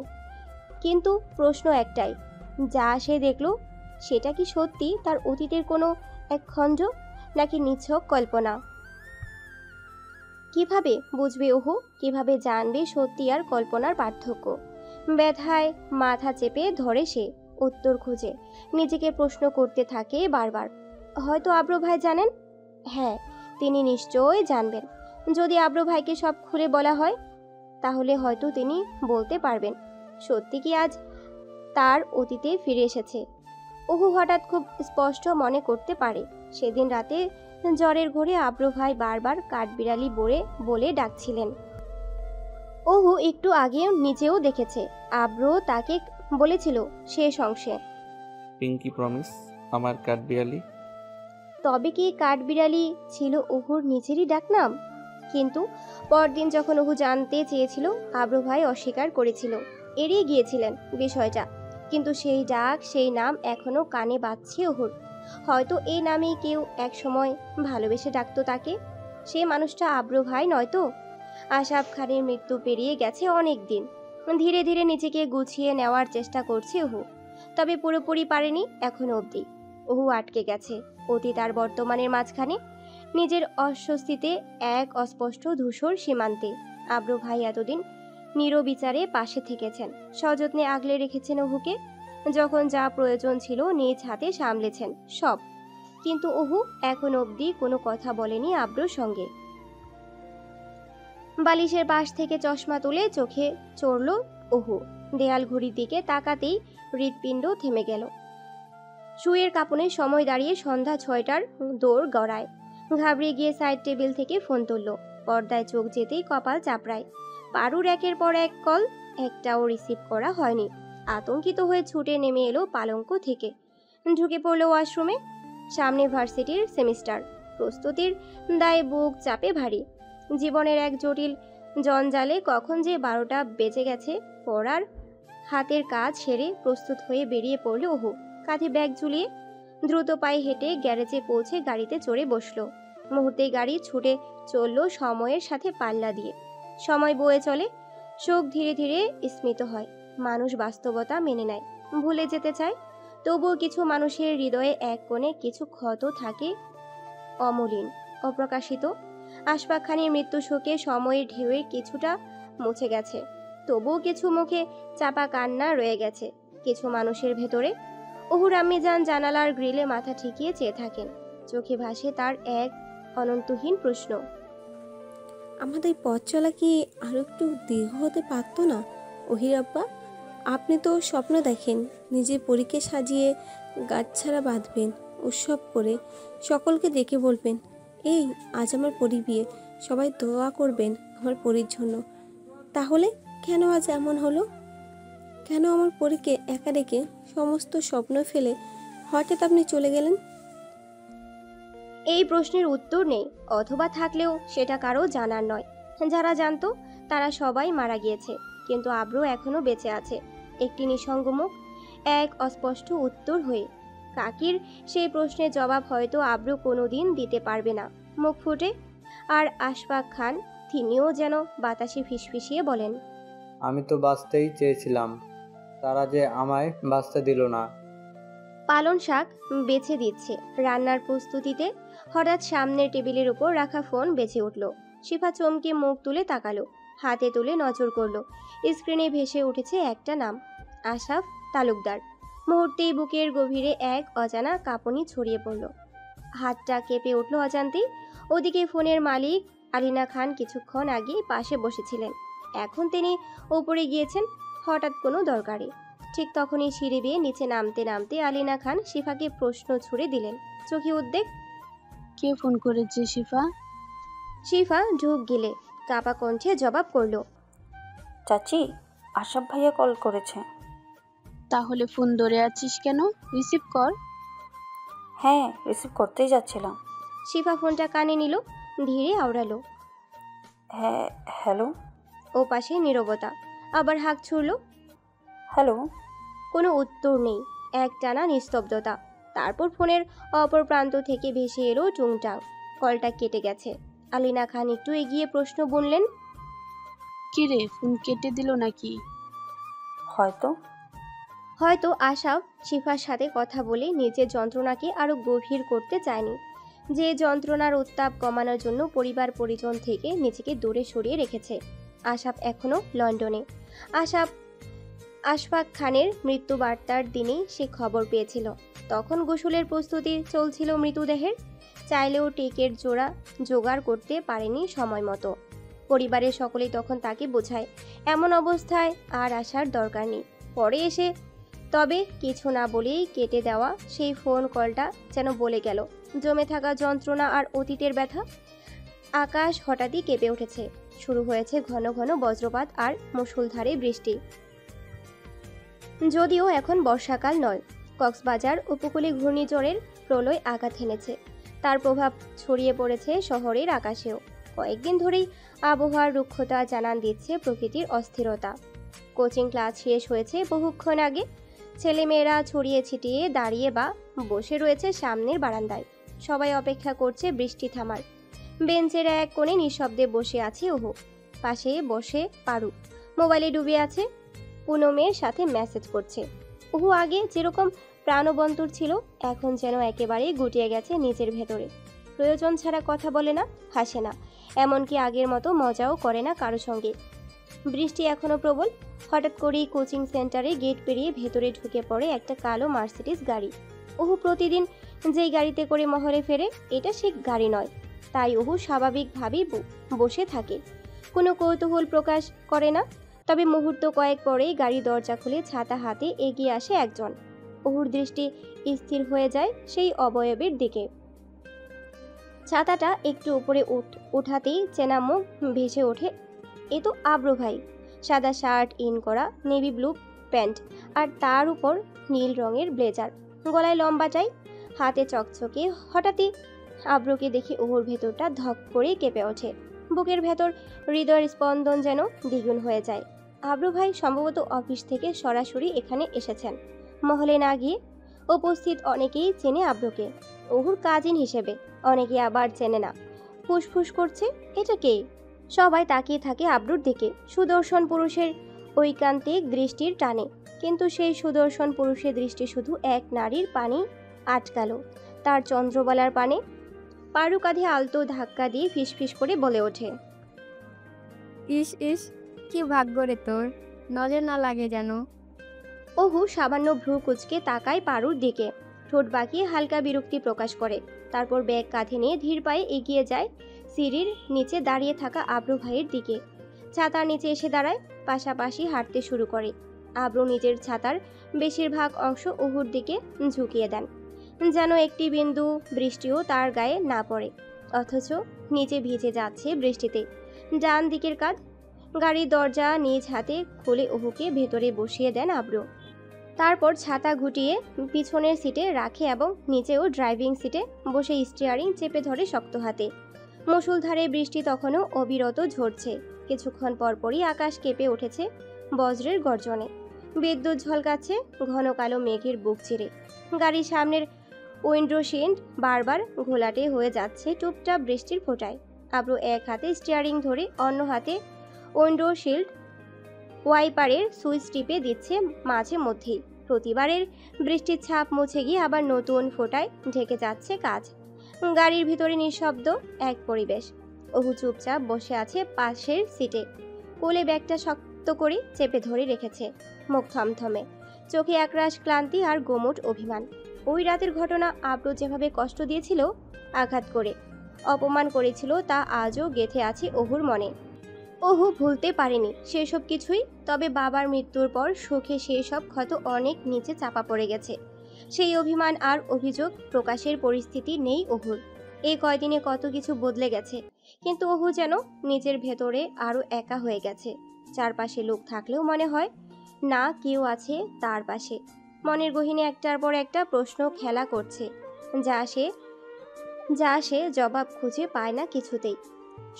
কিন্তু প্রশ্ন একটাই, যা সে দেখল সেটা কি সত্যি তার অতীতের কোনো এক খণ্ড, নাকি নিছক কল্পনা? কিভাবে বুঝবে ওহু? কিভাবে জানবে সত্যি আর কল্পনার পার্থক্য? ব্যথায় মাথা চেপে ধরে সে, উত্তর খুঁজে নিজেকে প্রশ্ন করতে থাকে বারবার। হয়তো আব্র ভাই জানেন। হ্যাঁ, তিনি নিশ্চয়ই জানবেন। যদি আব্র ভাইকে সব খুলে বলা হয় তাহলে হয়তো তিনি বলতে পারবেন সত্যি কি আজ তার অতীতে ফিরে এসেছে। ওহু হঠাৎ খুব স্পষ্ট মনে করতে পারে সেদিন রাতে জ্বরের ঘোরে আব্র ভাই বারবার কাঠবিড়ালি বলে ডাকছিলেন। ওহু একটু আগেও নিজেও দেখেছে আব্র তাকে বলেছিল শেষ অংশে, পিঙ্কি প্রমিস আমার কাঠবিড়ালি। তবে কি কাঠবিড়ালি ছিল ওহুর নিজেরই ডাকনাম? কিন্তু পরদিন যখন ওহু জানতে চেয়েছিল আব্র ভাই অস্বীকার করেছিল, এড়িয়ে গিয়েছিলেন বিষয়টা। কিন্তু সেই ডাক, সেই নাম এখনো কানে বাজছে ওহুর। হয়তো এই নামেই কেউ একসময় ভালোবেসে ডাকতো তাকে। সে মানুষটা আব্র ভাই নয়তো। আশাব খানের মৃত্যু পেরিয়ে গেছে অনেক দিন। ধীরে ধীরে নিজেকে গুছিয়ে নেওয়ার চেষ্টা করছে ওহু, তবে পুরোপুরি পারেনি এখনো অবধি। ওহু আটকে গেছে অতীত আর বর্তমানের মাঝখানে, নিজের অস্বস্তিতে এক অস্পষ্ট ধূসর সীমান্তে। আব্র ভাই এতদিন নিরবিচারে পাশে থেকেছেন, সযত্নে আগলে রেখেছেন ওহুকে। যখন যা প্রয়োজন ছিল নিজ হাতে সামলেছেন সব। কিন্তু ওহু এখন অবধি কোনো কথা বলেনি আব্রর সঙ্গে। বালিশের পাশ থেকে চশমা তুলে চোখে চড়ল ওহু। দেয়াল ঘড়ির দিকে তাকাতেই হৃৎপিণ্ড থেমে গেল। শুয়ের কাঁপনে সময় দাঁড়িয়ে সন্ধ্যা 6টার দৌড় গড়ায়। ঘাবড়িয়ে গিয়ে সাইড টেবিল থেকে ফোন তুলল। পর্দায় চোখ যেতেই কপাল চাপড়ায়। পারুর একের পর এক কল, একটাও রিসিভ করা হয়নি। আতঙ্কিত হয়ে ছুটে নেমে এলো পালঙ্ক থেকে, ঢুকে পড়ল ওয়াশরুমে। সামনে ভার্সিটির সেমিস্টার, প্রস্তুতির দায়ে বুক চাপে ভারী। জীবনের এক জটিল জঞ্জালে কখন যে 12টা বেজে গেছে। পড়ার হাতের কাজ সেরে প্রস্তুত হয়ে বেরিয়ে পড়ল ওহু। কাঁধে ব্যাগ ঝুলিয়ে দ্রুত পায়ে হেঁটে গ্যারেজে পৌঁছে গাড়িতে চড়ে বসলো। মুহূর্তেই গাড়ি ছুটে চলল সময়ের সাথে পাল্লা দিয়ে। সময় বয়ে চলে, শোক ধীরে ধীরে স্মিত হয়। মানুষ বাস্তবতা মেনে নেয়, ভুলে যেতে চায়। তবুও কিছু মানুষের হৃদয়ে এক কোণে কিছু ক্ষত থাকে অমলিন, অপ্রকাশিত। আশফাক খানের মৃত্যু শোকে সময়ের ঢেউয়ে কিছুটা মুছে গেছে, তবুও কিছু মুখে চাপা কান্না রয়ে গেছে কিছু মানুষের ভেতরে। ওহুর আম্মিজান জানালার গ্রিলে মাথা ঠেকিয়ে চেয়ে থাকেন। চোখে ভাসে তার এক অনন্তহীন প্রশ্ন, আমাদের পথ চলা কি আরো একটু দীর্ঘ হতে পারতো না? ওহির আব্বা, আপনি তো স্বপ্ন দেখেন নিজের পরীকে সাজিয়ে গাছছাড়া বাঁধবেন, উৎসব করে সকলকে ডেকে বলবেন, এই আজ আমার পরী বিয়ে, সবাই দোয়া করবেন আমার পরীর জন্য। তাহলে কেন আজ এমন হলো? কেন আমার পরীকে একা রেখে সমস্ত স্বপ্ন ফেলে হঠাৎ আপনি চলে গেলেন? এই প্রশ্নের উত্তর নেই, অথবা থাকলেও সেটা কারো জানার নয়। যারা জানতো তারা সবাই মারা গিয়েছে, কিন্তু আব্রু এখনো বেঁচে আছে। একটি নিঃসঙ্গ মুখ, এক অস্পষ্ট উত্তর হয়ে। কাকির সেই প্রশ্নের জবাব হয়তো আব্রু কোনোদিন দিতে পারবে না মুখ ফুটে। আর আশফাক খান, তিনিও যেন বাতাসে ফিসফিসিয়ে বলেন, আমি তো বাঁচতেই চেয়েছিলাম, তারা যে আমায় বাঁচতে দিল না। পালন শাক বেছে দিচ্ছে রান্নার প্রস্তুতিতে হঠাৎ সামনের টেবিলের উপর রাখা ফোন বেজে উঠল। শিফা চমকে মুখ তুলে তাকালো, হাতে তুলে নজর করলো। স্ক্রিনে ভেসে উঠেছে একটা নাম, আশরাফ তালুকদার। মুহূর্তেই বুকের গভীরে এক অজানা কাঁপুনি ছড়িয়ে পড়ল, হাতটা কেঁপে উঠল অজান্তেই। ওদিকে ফোনের মালিক আলিনা খান কিছুক্ষণ আগে পাশে বসেছিলেন, এখন তিনি উপরে গিয়েছেন হঠাৎ কোনো দরকারে। ঠিক তখনই সিঁড়ি বেয়ে নিচে নামতে নামতে আলিনা খান শিফাকে প্রশ্ন ছুড়ে দিলেন, চোখে উদ্বেগ। কে ফোন করেছে শিফা? শিফা ঢুক গিলে কাপা কণ্ঠে জবাব করলো, চাচি, আশরাফ ভাইয়া কল করেছে। তাহলে ফোন ধরে আছিস কেন? রিসিভ কর। হ্যাঁ, রিসিভ করতেই যাচ্ছিলাম। শিফা ফোনটা কানে নিল, ধীরে আওড়ালো। হ্যাঁ, হ্যালো। ও পাশে নীরবতা, আবার হাঁক ছুড়ল। হ্যালো। কোনো উত্তর নেই, একটানা নিস্তব্ধতা। তারপর ফোনের অপর প্রান্ত থেকে ভেসে এলো টুংটাং। কলটা কেটে গেছে। আলিনা খান একটু এগিয়ে প্রশ্ন বুনলেন, কিরে, ফোন কেটে দিল নাকি? হয়তো। হয়তো আশাব শিফার সাথে কথা বলে নিজের যন্ত্রণাকে আরো গভীর করতে চায়নি, যে যন্ত্রণার উত্তাপ কমানোর জন্য পরিবার পরিজন থেকে নিজেকে দূরে সরিয়ে রেখেছে। আশাব এখনো লন্ডনে। আশফাক খানের মৃত্যু বার্তার দিনেই সে খবর পেয়েছিল। তখন গোসলের প্রস্তুতি চলছিল মৃতদেহের। চাইলেও টেকের জোগাড় করতে পারেনি সময় মতো। পরিবারের সকলেই তখন তাকে বোঝায় এমন অবস্থায় আর আসার দরকার নেই। পরে এসে তবে কিছু না বলেই কেটে দেওয়া সেই ফোন কলটা যেন বলে গেল জমে থাকা যন্ত্রণা আর অতীতের ব্যথা। আকাশ হঠাৎই কেঁপে উঠেছে। শুরু হয়েছে ঘন ঘন বজ্রপাত আর মুষলধারে বৃষ্টি। যদিও এখন বর্ষাকাল নয়, কক্সবাজার উপকূলে ঘূর্ণিঝড়ের প্রলয় আঘাত হেনেছে। তার প্রভাব ছড়িয়ে পড়েছে শহরের আকাশেও। কয়েকদিন ধরেই আবহাওয়ার রুক্ষতা জানান দিচ্ছে প্রকৃতির অস্থিরতা। কোচিং ক্লাস শেষ হয়েছে বহুক্ষণ আগে। ছেলেমেয়েরা ছড়িয়ে ছিটিয়ে দাঁড়িয়ে বা বসে রয়েছে সামনের বারান্দায়। সবাই অপেক্ষা করছে বৃষ্টি থামার। বেঞ্চের এক কোণে নিঃশব্দে বসে আছে ওহু। পাশে বসে পারু, মোবাইলে ডুবে আছে। পুনমের সাথে মেসেজ করছে। ওহু আগে যেরকম প্রাণবন্তর ছিল, এখন যেন একেবারে গুটিয়ে গেছে নিজের ভেতরে। প্রয়োজন ছাড়া কথা বলে না, হাসে না, এমনকি আগের মতো মজাও করে না কারো সঙ্গে। বৃষ্টি এখনো প্রবল। হঠাৎ করেই কোচিং সেন্টারে গেট পেরিয়ে ভেতরে ঢুকে পড়ে একটা কালো মার্সিডিজ গাড়ি। ওহু প্রতিদিন যেই গাড়িতে করে মহলে ফেরে, এটা সে গাড়ি নয়। তাই ওহু স্বাভাবিকভাবেই বসে থাকে, কোনো কৌতূহল প্রকাশ করে না। তবে মুহূর্ত কয়েক পরেই গাড়ি দরজা খুলে ছাতা হাতে এগিয়ে আসে একজন। ওহুর দৃষ্টি স্থির হয়ে যায় সেই অবয়বের দিকে। ছাতাটা একটু উপরে উঠাতেই চেনা মুখ ভেসে ওঠে। এ তো আব্রু ভাই। সাদা শার্ট ইন করা, নেভি ব্লু প্যান্ট, আর তার উপর নীল রঙের ব্লেজার, গলায় লম্বা টাই, হাতে চকচকে। হঠাৎই আব্রুকে দেখে ওহুর ভেতরটা ধক করে কেঁপে ওঠে। বুকের ভেতর হৃদয়ের স্পন্দন যেন দ্বিগুণ হয়ে যায়। আব্রু ভাই সম্ভবত অফিস থেকে সরাসরি এখানে এসেছেন। মহলে না গিয়ে উপস্থিত অনেকেই চেনে আব্রুকে ওহুর কাজিন হিসেবে, অনেকে আবার চেনে না। ফুসফুস করছে, এটা কে? সবাই তাকিয়ে থাকে আব্রুর দিকে সুদর্শন পুরুষের ঐকান্তিক দৃষ্টির টানে। কিন্তু সেই সুদর্শন পুরুষের দৃষ্টি শুধু এক নারীর পানে আটকালো, তার চন্দ্রবালার পানে। পারু কাঁধে আলতো ধাক্কা দিয়ে ফিসফিস করে বলে ওঠে, ইস ইস, কি ভাগ্য রে তোর, নজর না লাগে যেন। ওহু সামান্য ভ্রু কুচকে তাকায় পারুর দিকে, ঠোঁট বাঁকিয়ে হালকা বিরক্তি প্রকাশ করে। তারপর ব্যাগ কাঁধে নিয়ে ধীর পায়ে এগিয়ে যায় সিঁড়ির নিচে দাঁড়িয়ে থাকা আব্রু ভাইয়ের দিকে। ছাতার নিচে এসে দাঁড়ায়, পাশাপাশি হাঁটতে শুরু করে। আব্রু নিজের ছাতার বেশিরভাগ অংশ ওহুর দিকে ঝুঁকিয়ে দেন, যেন একটি বিন্দু বৃষ্টিও তার গায়ে না পড়ে। অথচ নিচে ভিজে যাচ্ছে বৃষ্টিতে। ডান দিকের কাঁধ। গাড়ির দরজা নিজ হাতে খুলে ওহুকে ভেতরে বসিয়ে দেন আব্রু। তারপর ছাতা গুটিয়ে পিছনের সিটে রাখে এবং নিচেও ড্রাইভিং সিটে বসে স্টিয়ারিং চেপে ধরে শক্ত হাতে। মুষলধারে বৃষ্টি তখনও অবিরত ঝরছে। কিছুক্ষণ পরপরই আকাশ কেঁপে উঠেছে বজ্রের গর্জনে। বিদ্যুৎ ঝলকাচ্ছে ঘন কালো মেঘের বুক চিরে। গাড়ির সামনের উইন্ডো শিল্ড বারবার ঘোলাটে হয়ে যাচ্ছে টুপটাপ বৃষ্টির ফোঁটায়। আব্রু এক হাতে স্টিয়ারিং ধরে অন্য হাতে উইন্ডো শিল্ড ওয়াইপারের সুইচ টিপে দিচ্ছে মাঝে মধ্যেই। প্রতিবারের বৃষ্টির ছাপ মুছে গিয়ে আবার নতুন ফোঁটায় ঢেকে যাচ্ছে কাজ। গাড়ির ভিতরে নিঃশব্দ এক পরিবেশ। ওহু চুপচাপ বসে আছে পাশের সিটে, কোলে ব্যাগটা শক্ত করে চেপে ধরে রেখেছে। মুখ থমথমে, চোখে একরাশ ক্লান্তি আর গোমুট অভিমান। ওই রাতের ঘটনা আব্রু যেভাবে কষ্ট দিয়েছিল, আঘাত করে অপমান করেছিল, তা আজও গেঁথে আছে ওহুর মনে। ওহু ভুলতে পারেনি সেসব কিছুই। তবে বাবার মৃত্যুর পর সুখে সেই সব ক্ষত অনেক নিচে চাপা পড়ে গেছে। সেই অভিমান আর অভিযোগ প্রকাশের পরিস্থিতি নেই ওহুর। এই কয়দিনে কত কিছু বদলে গেছে, কিন্তু ওহু যেন নিজের ভেতরে আরও একা হয়ে গেছে। চারপাশে লোক থাকলেও মনে হয় না কেউ আছে তার পাশে। মনের গহীনে একটার পর একটা প্রশ্ন খেলা করছে, যা সে জবাব খুঁজে পায় না কিছুতেই।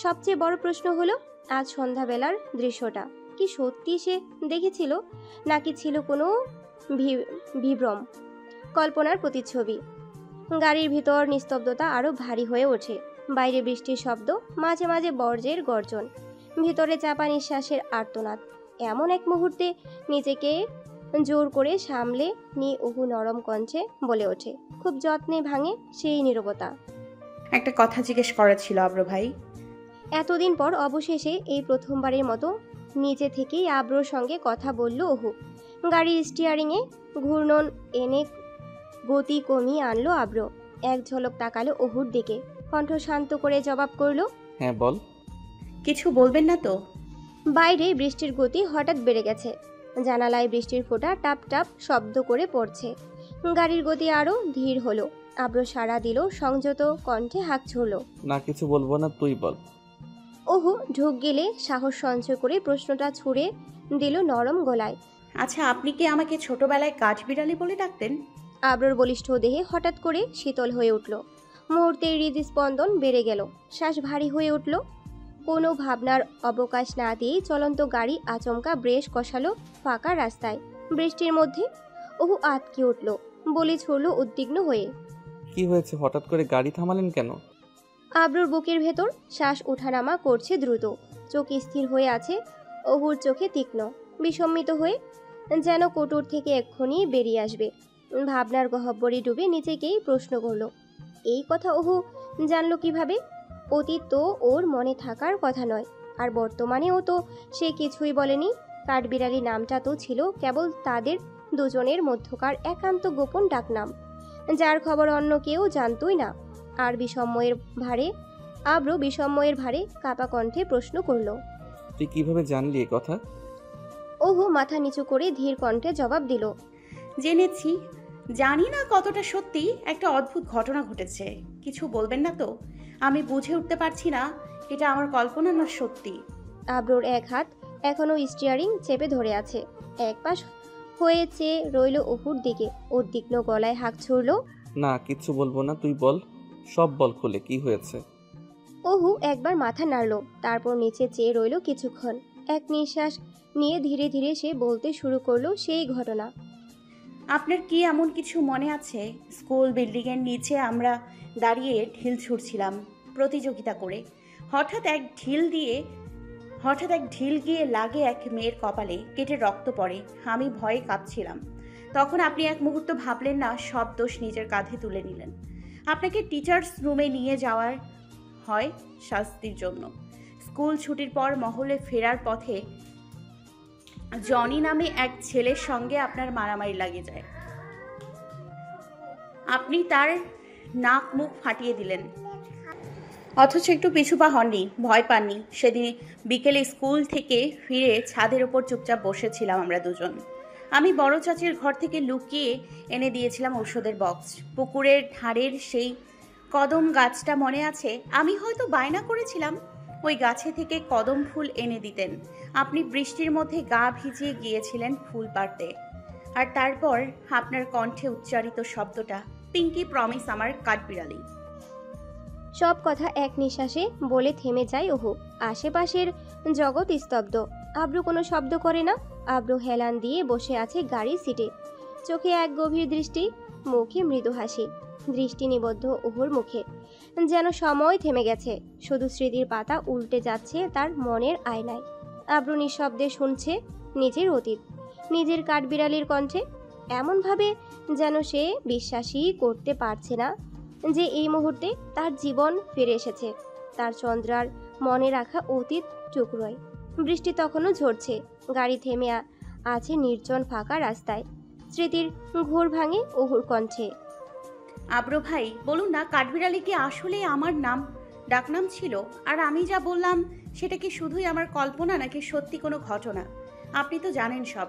সবচেয়ে বড় প্রশ্ন হলো আজ সন্ধ্যাবেলার দৃশ্যটা কি সত্যি সে দেখেছিল, নাকি ছিল কোনো বিভ্রম, কল্পনার প্রতিচ্ছবি। গাড়ির ভিতর নিস্তব্ধতা আরও ভারী হয়ে ওঠে। বাইরে বৃষ্টির শব্দ, মাঝে মাঝে বর্জ্যের গর্জন, ভিতরে চাপা নিঃশ্বাসের আর্তনাদ। এমন এক মুহূর্তে নিজেকে জোর করে সামলে নিয়ে অহু নরম কণ্ঠে বলে ওঠে, খুব যত্নে ভাঙে সেই নীরবতা। একটা কথা জিজ্ঞেস করার ছিল আব্র ভাই। এতদিন পর অবশেষে এই প্রথমবারের মতো নিজে থেকেই আব্রোর সঙ্গে কথা বলল অহু। গাড়ির স্টিয়ারিংয়ে ঘূর্ণন এনে গতি কমিয়ে আনলো আব্র। এক ঝলক তাকালো অহুর দিকে, কণ্ঠ শান্ত করে জবাব করলো, হ্যাঁ বল। কিছু বলবেন না তো? বাইরে বৃষ্টির গতি হঠাৎ বেড়ে গেছে। জানালায় বৃষ্টির ফোঁটা টাপ টাপ শব্দ করে পড়ছে। গাড়ির গতি আরও ধীর হলো। আব্র সাড়া দিল, সংযত কণ্ঠে হাঁক ছুড়ল, না কিছু বলবো না, তুই বল। অহু ঢুক গেলে সাহস সঞ্চয় করে প্রশ্নটা ছুড়ে দিল নরম গলায়, আচ্ছা, আপনি কি আমাকে ছোটবেলায় কাঠবিড়ালি বলে ডাকতেন? আব্রর বলিষ্ঠ দেহে হঠাৎ করে শীতল হয়ে উঠল। মুহূর্তে হৃদস্পন্দন বেড়ে গেল, শ্বাস ভারী হয়ে উঠল। কোনো ভাবনার অবকাশ না দিয়েই চলন্ত গাড়ি আচমকা ব্রেশ কষালো ফাঁকা রাস্তায়। বৃষ্টির মধ্যে অহু আটকে উঠল, বলে ছুড়ল উদ্বিগ্ন হয়ে, কি হয়েছে, হঠাৎ করে গাড়ি থামালেন কেন? আব্রুর বুকের ভেতর শ্বাস ওঠানামা করছে দ্রুত, চোখ স্থির হয়ে আছে। অহুর চোখে তীক্ষ্ণ, বিসম্মিত হয়ে যেন কোটর থেকে এক্ষুনি বেরিয়ে আসবে। ভাবনার গহ্বরে ডুবে নিজেকেই প্রশ্ন করল, এই কথা অহু জানলো কিভাবে? অতীত তো ওর মনে থাকার কথা নয়, আর বর্তমানেও তো সে কিছুই বলেনি। কাঠবিড়ালি নামটা তো ছিল কেবল তাদের দুজনের মধ্যকার একান্ত গোপন ডাকনাম, যার খবর অন্য কেউ জানতই না। আর বিস্ময়ের ভারে কাপা কণ্ঠে প্রশ্ন করল, তুই কিভাবে জানলি এ কথা? অহু মাথা নিচু করে ধীর কণ্ঠে জবাব দিল, জেনেছি। জানি না কতটা সত্যি, একটা অদ্ভুত ঘটনা ঘটেছে। কিছু বলবেন না তো? আমি বুঝে উঠতে পারছি না এটা আমার কল্পনা না সত্যি। আব্রোর এক হাত এখনো স্টিয়ারিং চেপে ধরে আছে, এক পাশ হয়ে চেয়ে রইল অহুর দিকে। উদ্বিগ্ন গলায় হাঁক ছুড়ল, না কিচ্ছু বলবো না, তুই বল, সব বল খুলে, কি হয়েছে? অহু একবার মাথা নাড়ল, তারপর নিচে চেয়ে রইল কিছুক্ষণ। এক নিঃশ্বাস নিয়ে ধীরে ধীরে সে বলতে শুরু করলো সেই ঘটনা। আপনার কি এমন কিছু মনে আছে? স্কুল বিল্ডিংয়ের নিচে আমরা দাঁড়িয়ে ঢিল ছুঁড়ছিলাম প্রতিযোগিতা করে। হঠাৎ এক ঢিল গিয়ে লাগে এক মেয়ের কপালে, কেটে রক্ত পড়ে। আমি ভয়ে কাঁপছিলাম। তখন আপনি এক মুহূর্ত ভাবলেন না, সব দোষ নিজের কাঁধে তুলে নিলেন। আপনাকে টিচার্স রুমে নিয়ে যাওয়ার হয় শাস্তির জন্য। স্কুল ছুটির পর মহলে ফেরার পথে জনি নামে এক ছেলের সঙ্গে আপনার মারামারি লাগে যায়। আপনি তার নাক মুখ ফাটিয়ে দিলেন, অথচ একটু পিছু পা হননি, ভয় পাননি। সেদিন বিকেলে স্কুল থেকে ফিরে ছাদের ওপর চুপচাপ বসেছিলাম আমরা দুজন। আমি বড় চাচির ঘর থেকে লুকিয়ে এনে দিয়েছিলাম ঔষধের বক্স। পুকুরের ধারের সেই কদম গাছটা মনে আছে? আমি হয়তো বায়না করেছিলাম ওই গাছে থেকে কদম ফুল এনে দিতেন। আপনি বৃষ্টির মধ্যে গা ভিজিয়ে গিয়েছিলেন ফুল পাড়তে। আর তারপর আপনার কণ্ঠে উচ্চারিত শব্দটা, পিঙ্কি প্রমিস আমার কাঠবিড়ালি। সব কথা এক নিঃশ্বাসে বলে থেমে যায় অহু। আশেপাশের জগৎ স্তব্ধ। আব্রু কোনো শব্দ করে না। আব্রু হেলান দিয়ে বসে আছে গাড়ির সিটে, চোখে এক গভীর দৃষ্টি, মুখে মৃদু হাসি। দৃষ্টি নিবদ্ধ অহুর মুখে, যেন সময় থেমে গেছে, শুধু স্মৃতির পাতা উল্টে যাচ্ছে তার মনের আয়নায়। আব্রু নিঃশব্দে শুনছে নিজের অতীত, নিজের কাঠবিড়ালির কণ্ঠে, এমনভাবে যেন সে বিশ্বাসই করতে পারছে না যে এই মুহূর্তে তার জীবন ফিরে এসেছে, তার চন্দ্রার মনে রাখা অতীত টুকরোয়। বৃষ্টি তখনও ঝরছে, গাড়ি থেমে আছে নির্জন ফাঁকা রাস্তায়। স্মৃতির ঘোর ভাঙে অহুর কণ্ঠে, আব্রু ভাই বলুন না, কাঠবিড়ালি কি আসলে আমার ডাকনাম ছিল? আর আমি যা বললাম সেটা কি শুধুই আমার কল্পনা, নাকি সত্যি কোনো ঘটনা? আপনি তো জানেন সব।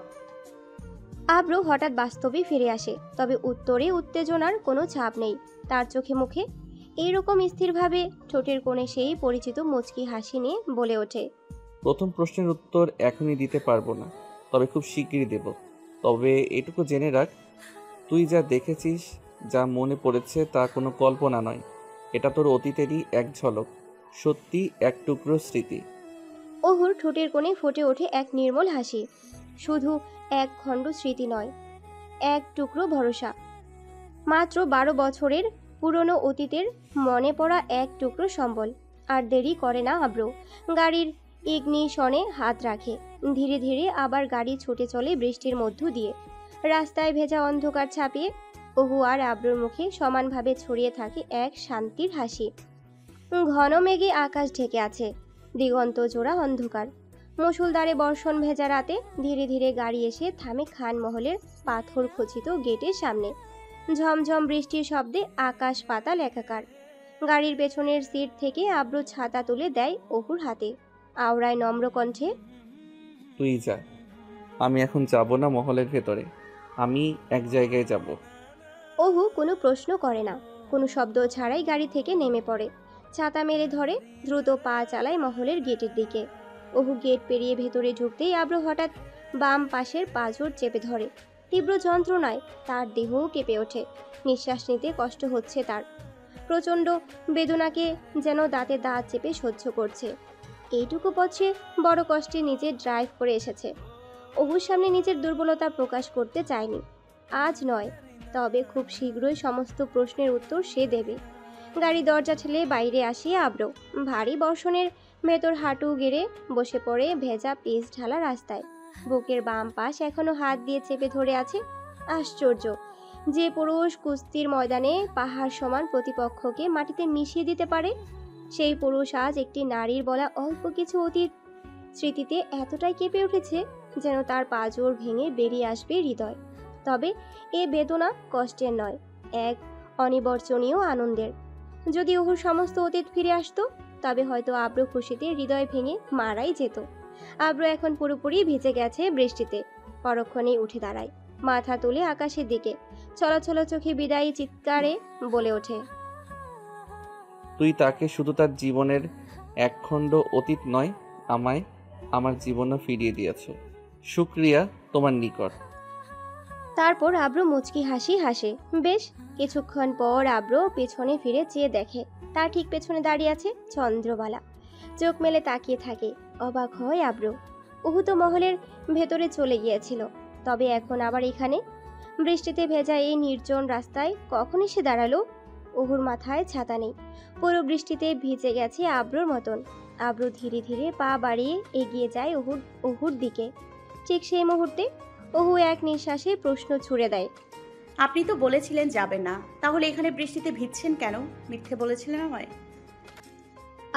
আব্রু হঠাৎ বাস্তবে ফিরে আসে, তবে উত্তরে উত্তেজনার কোনো ছাপ নেই তার চোখে মুখে। এইরকম স্থিরভাবে ঠোঁটের কোণে সেই পরিচিত মুচকি হাসি নিয়ে বলে ওঠে, প্রথম প্রশ্নের উত্তর এখনই দিতে পারবো না, তবে খুব শিগগিরই দেব। তবে এটুকু জেনে রাখ, তুই যা দেখেছিস, যা মনে পড়েছে তা কোনো কল্পনা নয়। এটা তোর অতীতেরই এক ঝলক, সত্যি এক টুকরো স্মৃতি। অহুর ঠোঁটের কোণে ফুটে ওঠে এক নির্মল হাসি। শুধু এক খণ্ড স্মৃতি নয়, এক টুকরো ভরসা। মাত্র 12 বছরের পুরনো অতীতের মনে পড়া এক টুকরো সম্বল। আর দেরি করে না আব্র, গাড়ির ইগনিশনে হাত রাখে। ধীরে ধীরে আবার গাড়ি ছুটে চলে বৃষ্টির মধ্য দিয়ে। রাস্তায় ভেজা অন্ধকার ছাপিয়ে অহু আর আব্রুর মুখে সমানভাবে ছড়িয়ে থাকে এক শান্তির হাসি। ঘন মেঘে আকাশ ঢেকে আছে, দিগন্ত জোড়া অন্ধকার। মুষলধারে বর্ষণ ভেজা রাতে ধীরে ধীরে গাড়ি এসে থামে খানমহলের পাথর খচিত গেটের সামনে। ঝমঝম বৃষ্টির শব্দে আকাশ পাতাল একাকার। গাড়ির পেছনের সিট থেকে আব্রু ছাতা তুলে দেয় অহুর হাতে, আওড়ায় নম্র কণ্ঠে, তুই যা, আমি এখন যাব না মহলের ভেতরে, আমি এক জায়গায় যাব। অহু কোনো প্রশ্ন করে না, কোনো শব্দ ছাড়াই গাড়ি থেকে নেমে পড়ে। ছাতা মেলে ধরে দ্রুত পা চালায় মহলের গেটের দিকে। অহু গেট পেরিয়ে ভেতরে ঢুকতেই আব্রু হঠাৎ বাম পাশের পাঁজর চেপে ধরে। তীব্র যন্ত্রণায় তার দেহও কেঁপে ওঠে। নিঃশ্বাস নিতে কষ্ট হচ্ছে তার। প্রচণ্ড বেদনাকে যেন দাঁতে দাঁত চেপে সহ্য করছে। এইটুকু পথে বড় কষ্টে নিজে ড্রাইভ করে এসেছে। অহুর সামনে নিজের দুর্বলতা প্রকাশ করতে চায়নি। আজ নয়, তবে খুব শীঘ্রই সমস্ত প্রশ্নের উত্তর সে দেবে। গাড়ি দরজা ঠেলে বাইরে আসিয়া আব্র ভারী বর্ষণের ভেতর হাঁটু গেড়ে বসে পড়ে ভেজা পিচ ঢালা রাস্তায়। বুকের বাম পাশ এখনো হাত দিয়ে চেপে ধরে আছে। আশ্চর্য, যে পুরুষ কুস্তির ময়দানে পাহাড় সমান প্রতিপক্ষকে মাটিতে মিশিয়ে দিতে পারে, সেই পুরুষ আজ একটি নারীর বলা অল্প কিছু অতীত স্মৃতিতে এতটাই কেঁপে উঠেছে যেন তার পাঁজর ভেঙে বেরিয়ে আসবে হৃদয়। তবে এ বেদনা কষ্টের নয়, এক অনিবর্চনীয় আনন্দের। যদি ওহুর সমস্ত অতীত ফিরে আসতো, তবে হয়তো আব্রু খুশিতে হৃদয় ভেঙে মারাই যেত। আব্রু এখন পুরোপুরি ভিজে গেছে বৃষ্টিতে। পরক্ষণেই উঠে দাঁড়ায়, মাথা তুলে আকাশের দিকে ছলছল চোখে বিদায়ী চিৎকারে বলে ওঠে, তুই তাকে শুধু তার জীবনের একখণ্ড অতীত নয়, আমায় আমার জীবনও ফিরিয়ে দিয়েছ। শুক্রিয়া তোমার নিকট। তারপর আব্রু মুচকি হাসি হাসে। বেশ কিছুক্ষণ পর আব্রু পেছনে ফিরে চেয়ে দেখে তার ঠিক পেছনে দাঁড়িয়ে আছে চন্দ্রবালা। চোখ মেলে তাকিয়ে থাকে। অবাক হয় আব্রু। অহু তো মহলের ভেতরে চলে গিয়েছিল, তবে এখন আবার এখানে বৃষ্টিতে ভেজা এই নির্জন রাস্তায় কখন এসে দাঁড়ালো? অহুর মাথায় ছাতা নেই, পুরো বৃষ্টিতে ভিজে গেছে আব্রুর মতন। আব্রু ধীরে ধীরে পা বাড়িয়ে এগিয়ে যায় অহুর দিকে। ঠিক সেই মুহূর্তে অহু এক নিঃশ্বাসে প্রশ্ন ছুড়ে দেয়, আপনি তো বলেছিলেন যাবেন না, তাহলে এখানে বৃষ্টিতে ভিজছেন কেন? মিথ্যে বলেছিলেন আমায়?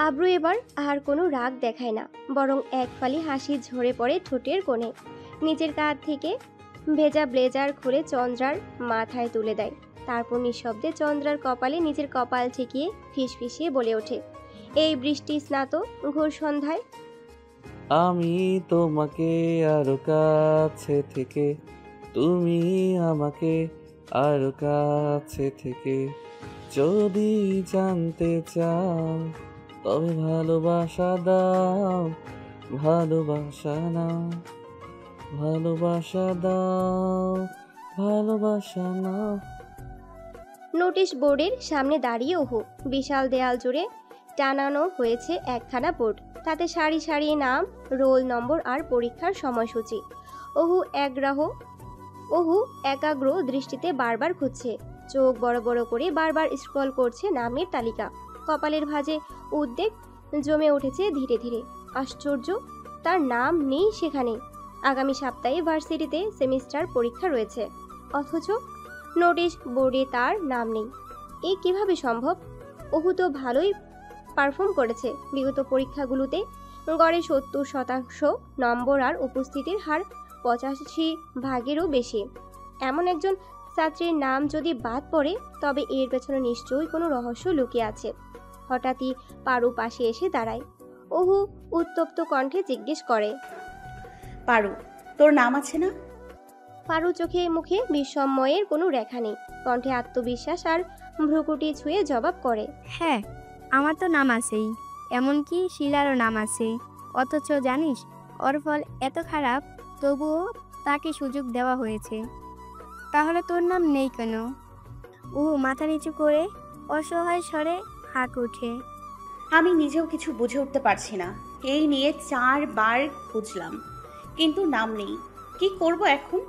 আব্রু এবার আর কোনো রাগ দেখায় না, বরং এক ফালি হাসি ঝরে পড়ে ঠোঁটের কোণে। নিজের কাঁধ থেকে ভেজা ব্লেজার খুলে চন্দ্রার মাথায় তুলে দেয়। তারপর নিঃশব্দে চন্দ্রার কপালে নিজের কপাল ঠেকিয়ে ফিসফিসিয়ে বলে ওঠে, এই বৃষ্টি স্নাত ঘোর সন্ধ্যায় আমি তোমাকে আরো কাছে থেকে, তুমি আমাকে আরো কাছে থেকে, যদি জানতে চাও তবে ভালোবাসা দাও, ভালোবাসা নাও, ভালোবাসা দাও, ভালোবাসা নাও। নোটিশ বোর্ডের সামনে দাঁড়িয়ে অহু। বিশাল দেয়াল জুড়ে টানানো হয়েছে একখানা বোর্ড। তাতে সারি সারি নাম, রোল নম্বর আর পরীক্ষার সময়সূচি। অহু একাগ্র দৃষ্টিতে বারবার খুঁজছে। চোখ বড় বড় করে বারবার স্ক্রল করছে নামের তালিকা। কপালের ভাঁজে উদ্বেগ জমে উঠেছে ধীরে ধীরে। আশ্চর্য, তার নাম নেই সেখানে। আগামী সপ্তাহে ভার্সিটিতে সেমিস্টার পরীক্ষা রয়েছে, অথচ নোটিশ বোর্ডে তার নাম নেই। এ কিভাবে সম্ভব? অহু তো ভালোই পারফর্ম করেছে বিগত পরীক্ষাগুলোতে। গড়ে 70% নম্বর আর উপস্থিতির হার 85%-এরও বেশি। এমন একজন ছাত্রীর নাম যদি বাদ পড়ে, তবে এর পেছনে নিশ্চয়ই কোনো রহস্য লুকিয়ে আছে। হঠাৎই পারু পাশে এসে দাঁড়ায়। অহু উত্তপ্ত কণ্ঠে জিজ্ঞেস করে, পারু, তোর নাম আছে না? পারু চোখে মুখে বিস্ময়ের কোনো রেখা নেই, কণ্ঠে আত্মবিশ্বাস আর ভ্রুকুটি ছুঁয়ে জবাব করে, হ্যাঁ, আমার তো নাম আছেই, এমনকি শিলারও নাম আছে। অথচ জানিস ওর ফল এত খারাপ, তবুও তাকে সুযোগ দেওয়া হয়েছে। তাহলে তোর নাম নেই কেন? মাথা নিচু করে অসহায় স্বরে হাঁক ওঠে। আমি নিজেও কিছু বুঝে উঠতে পারছি না। এই নিয়ে 4 বার খুঁজলাম, কিন্তু নাম নেই। কি করব এখন?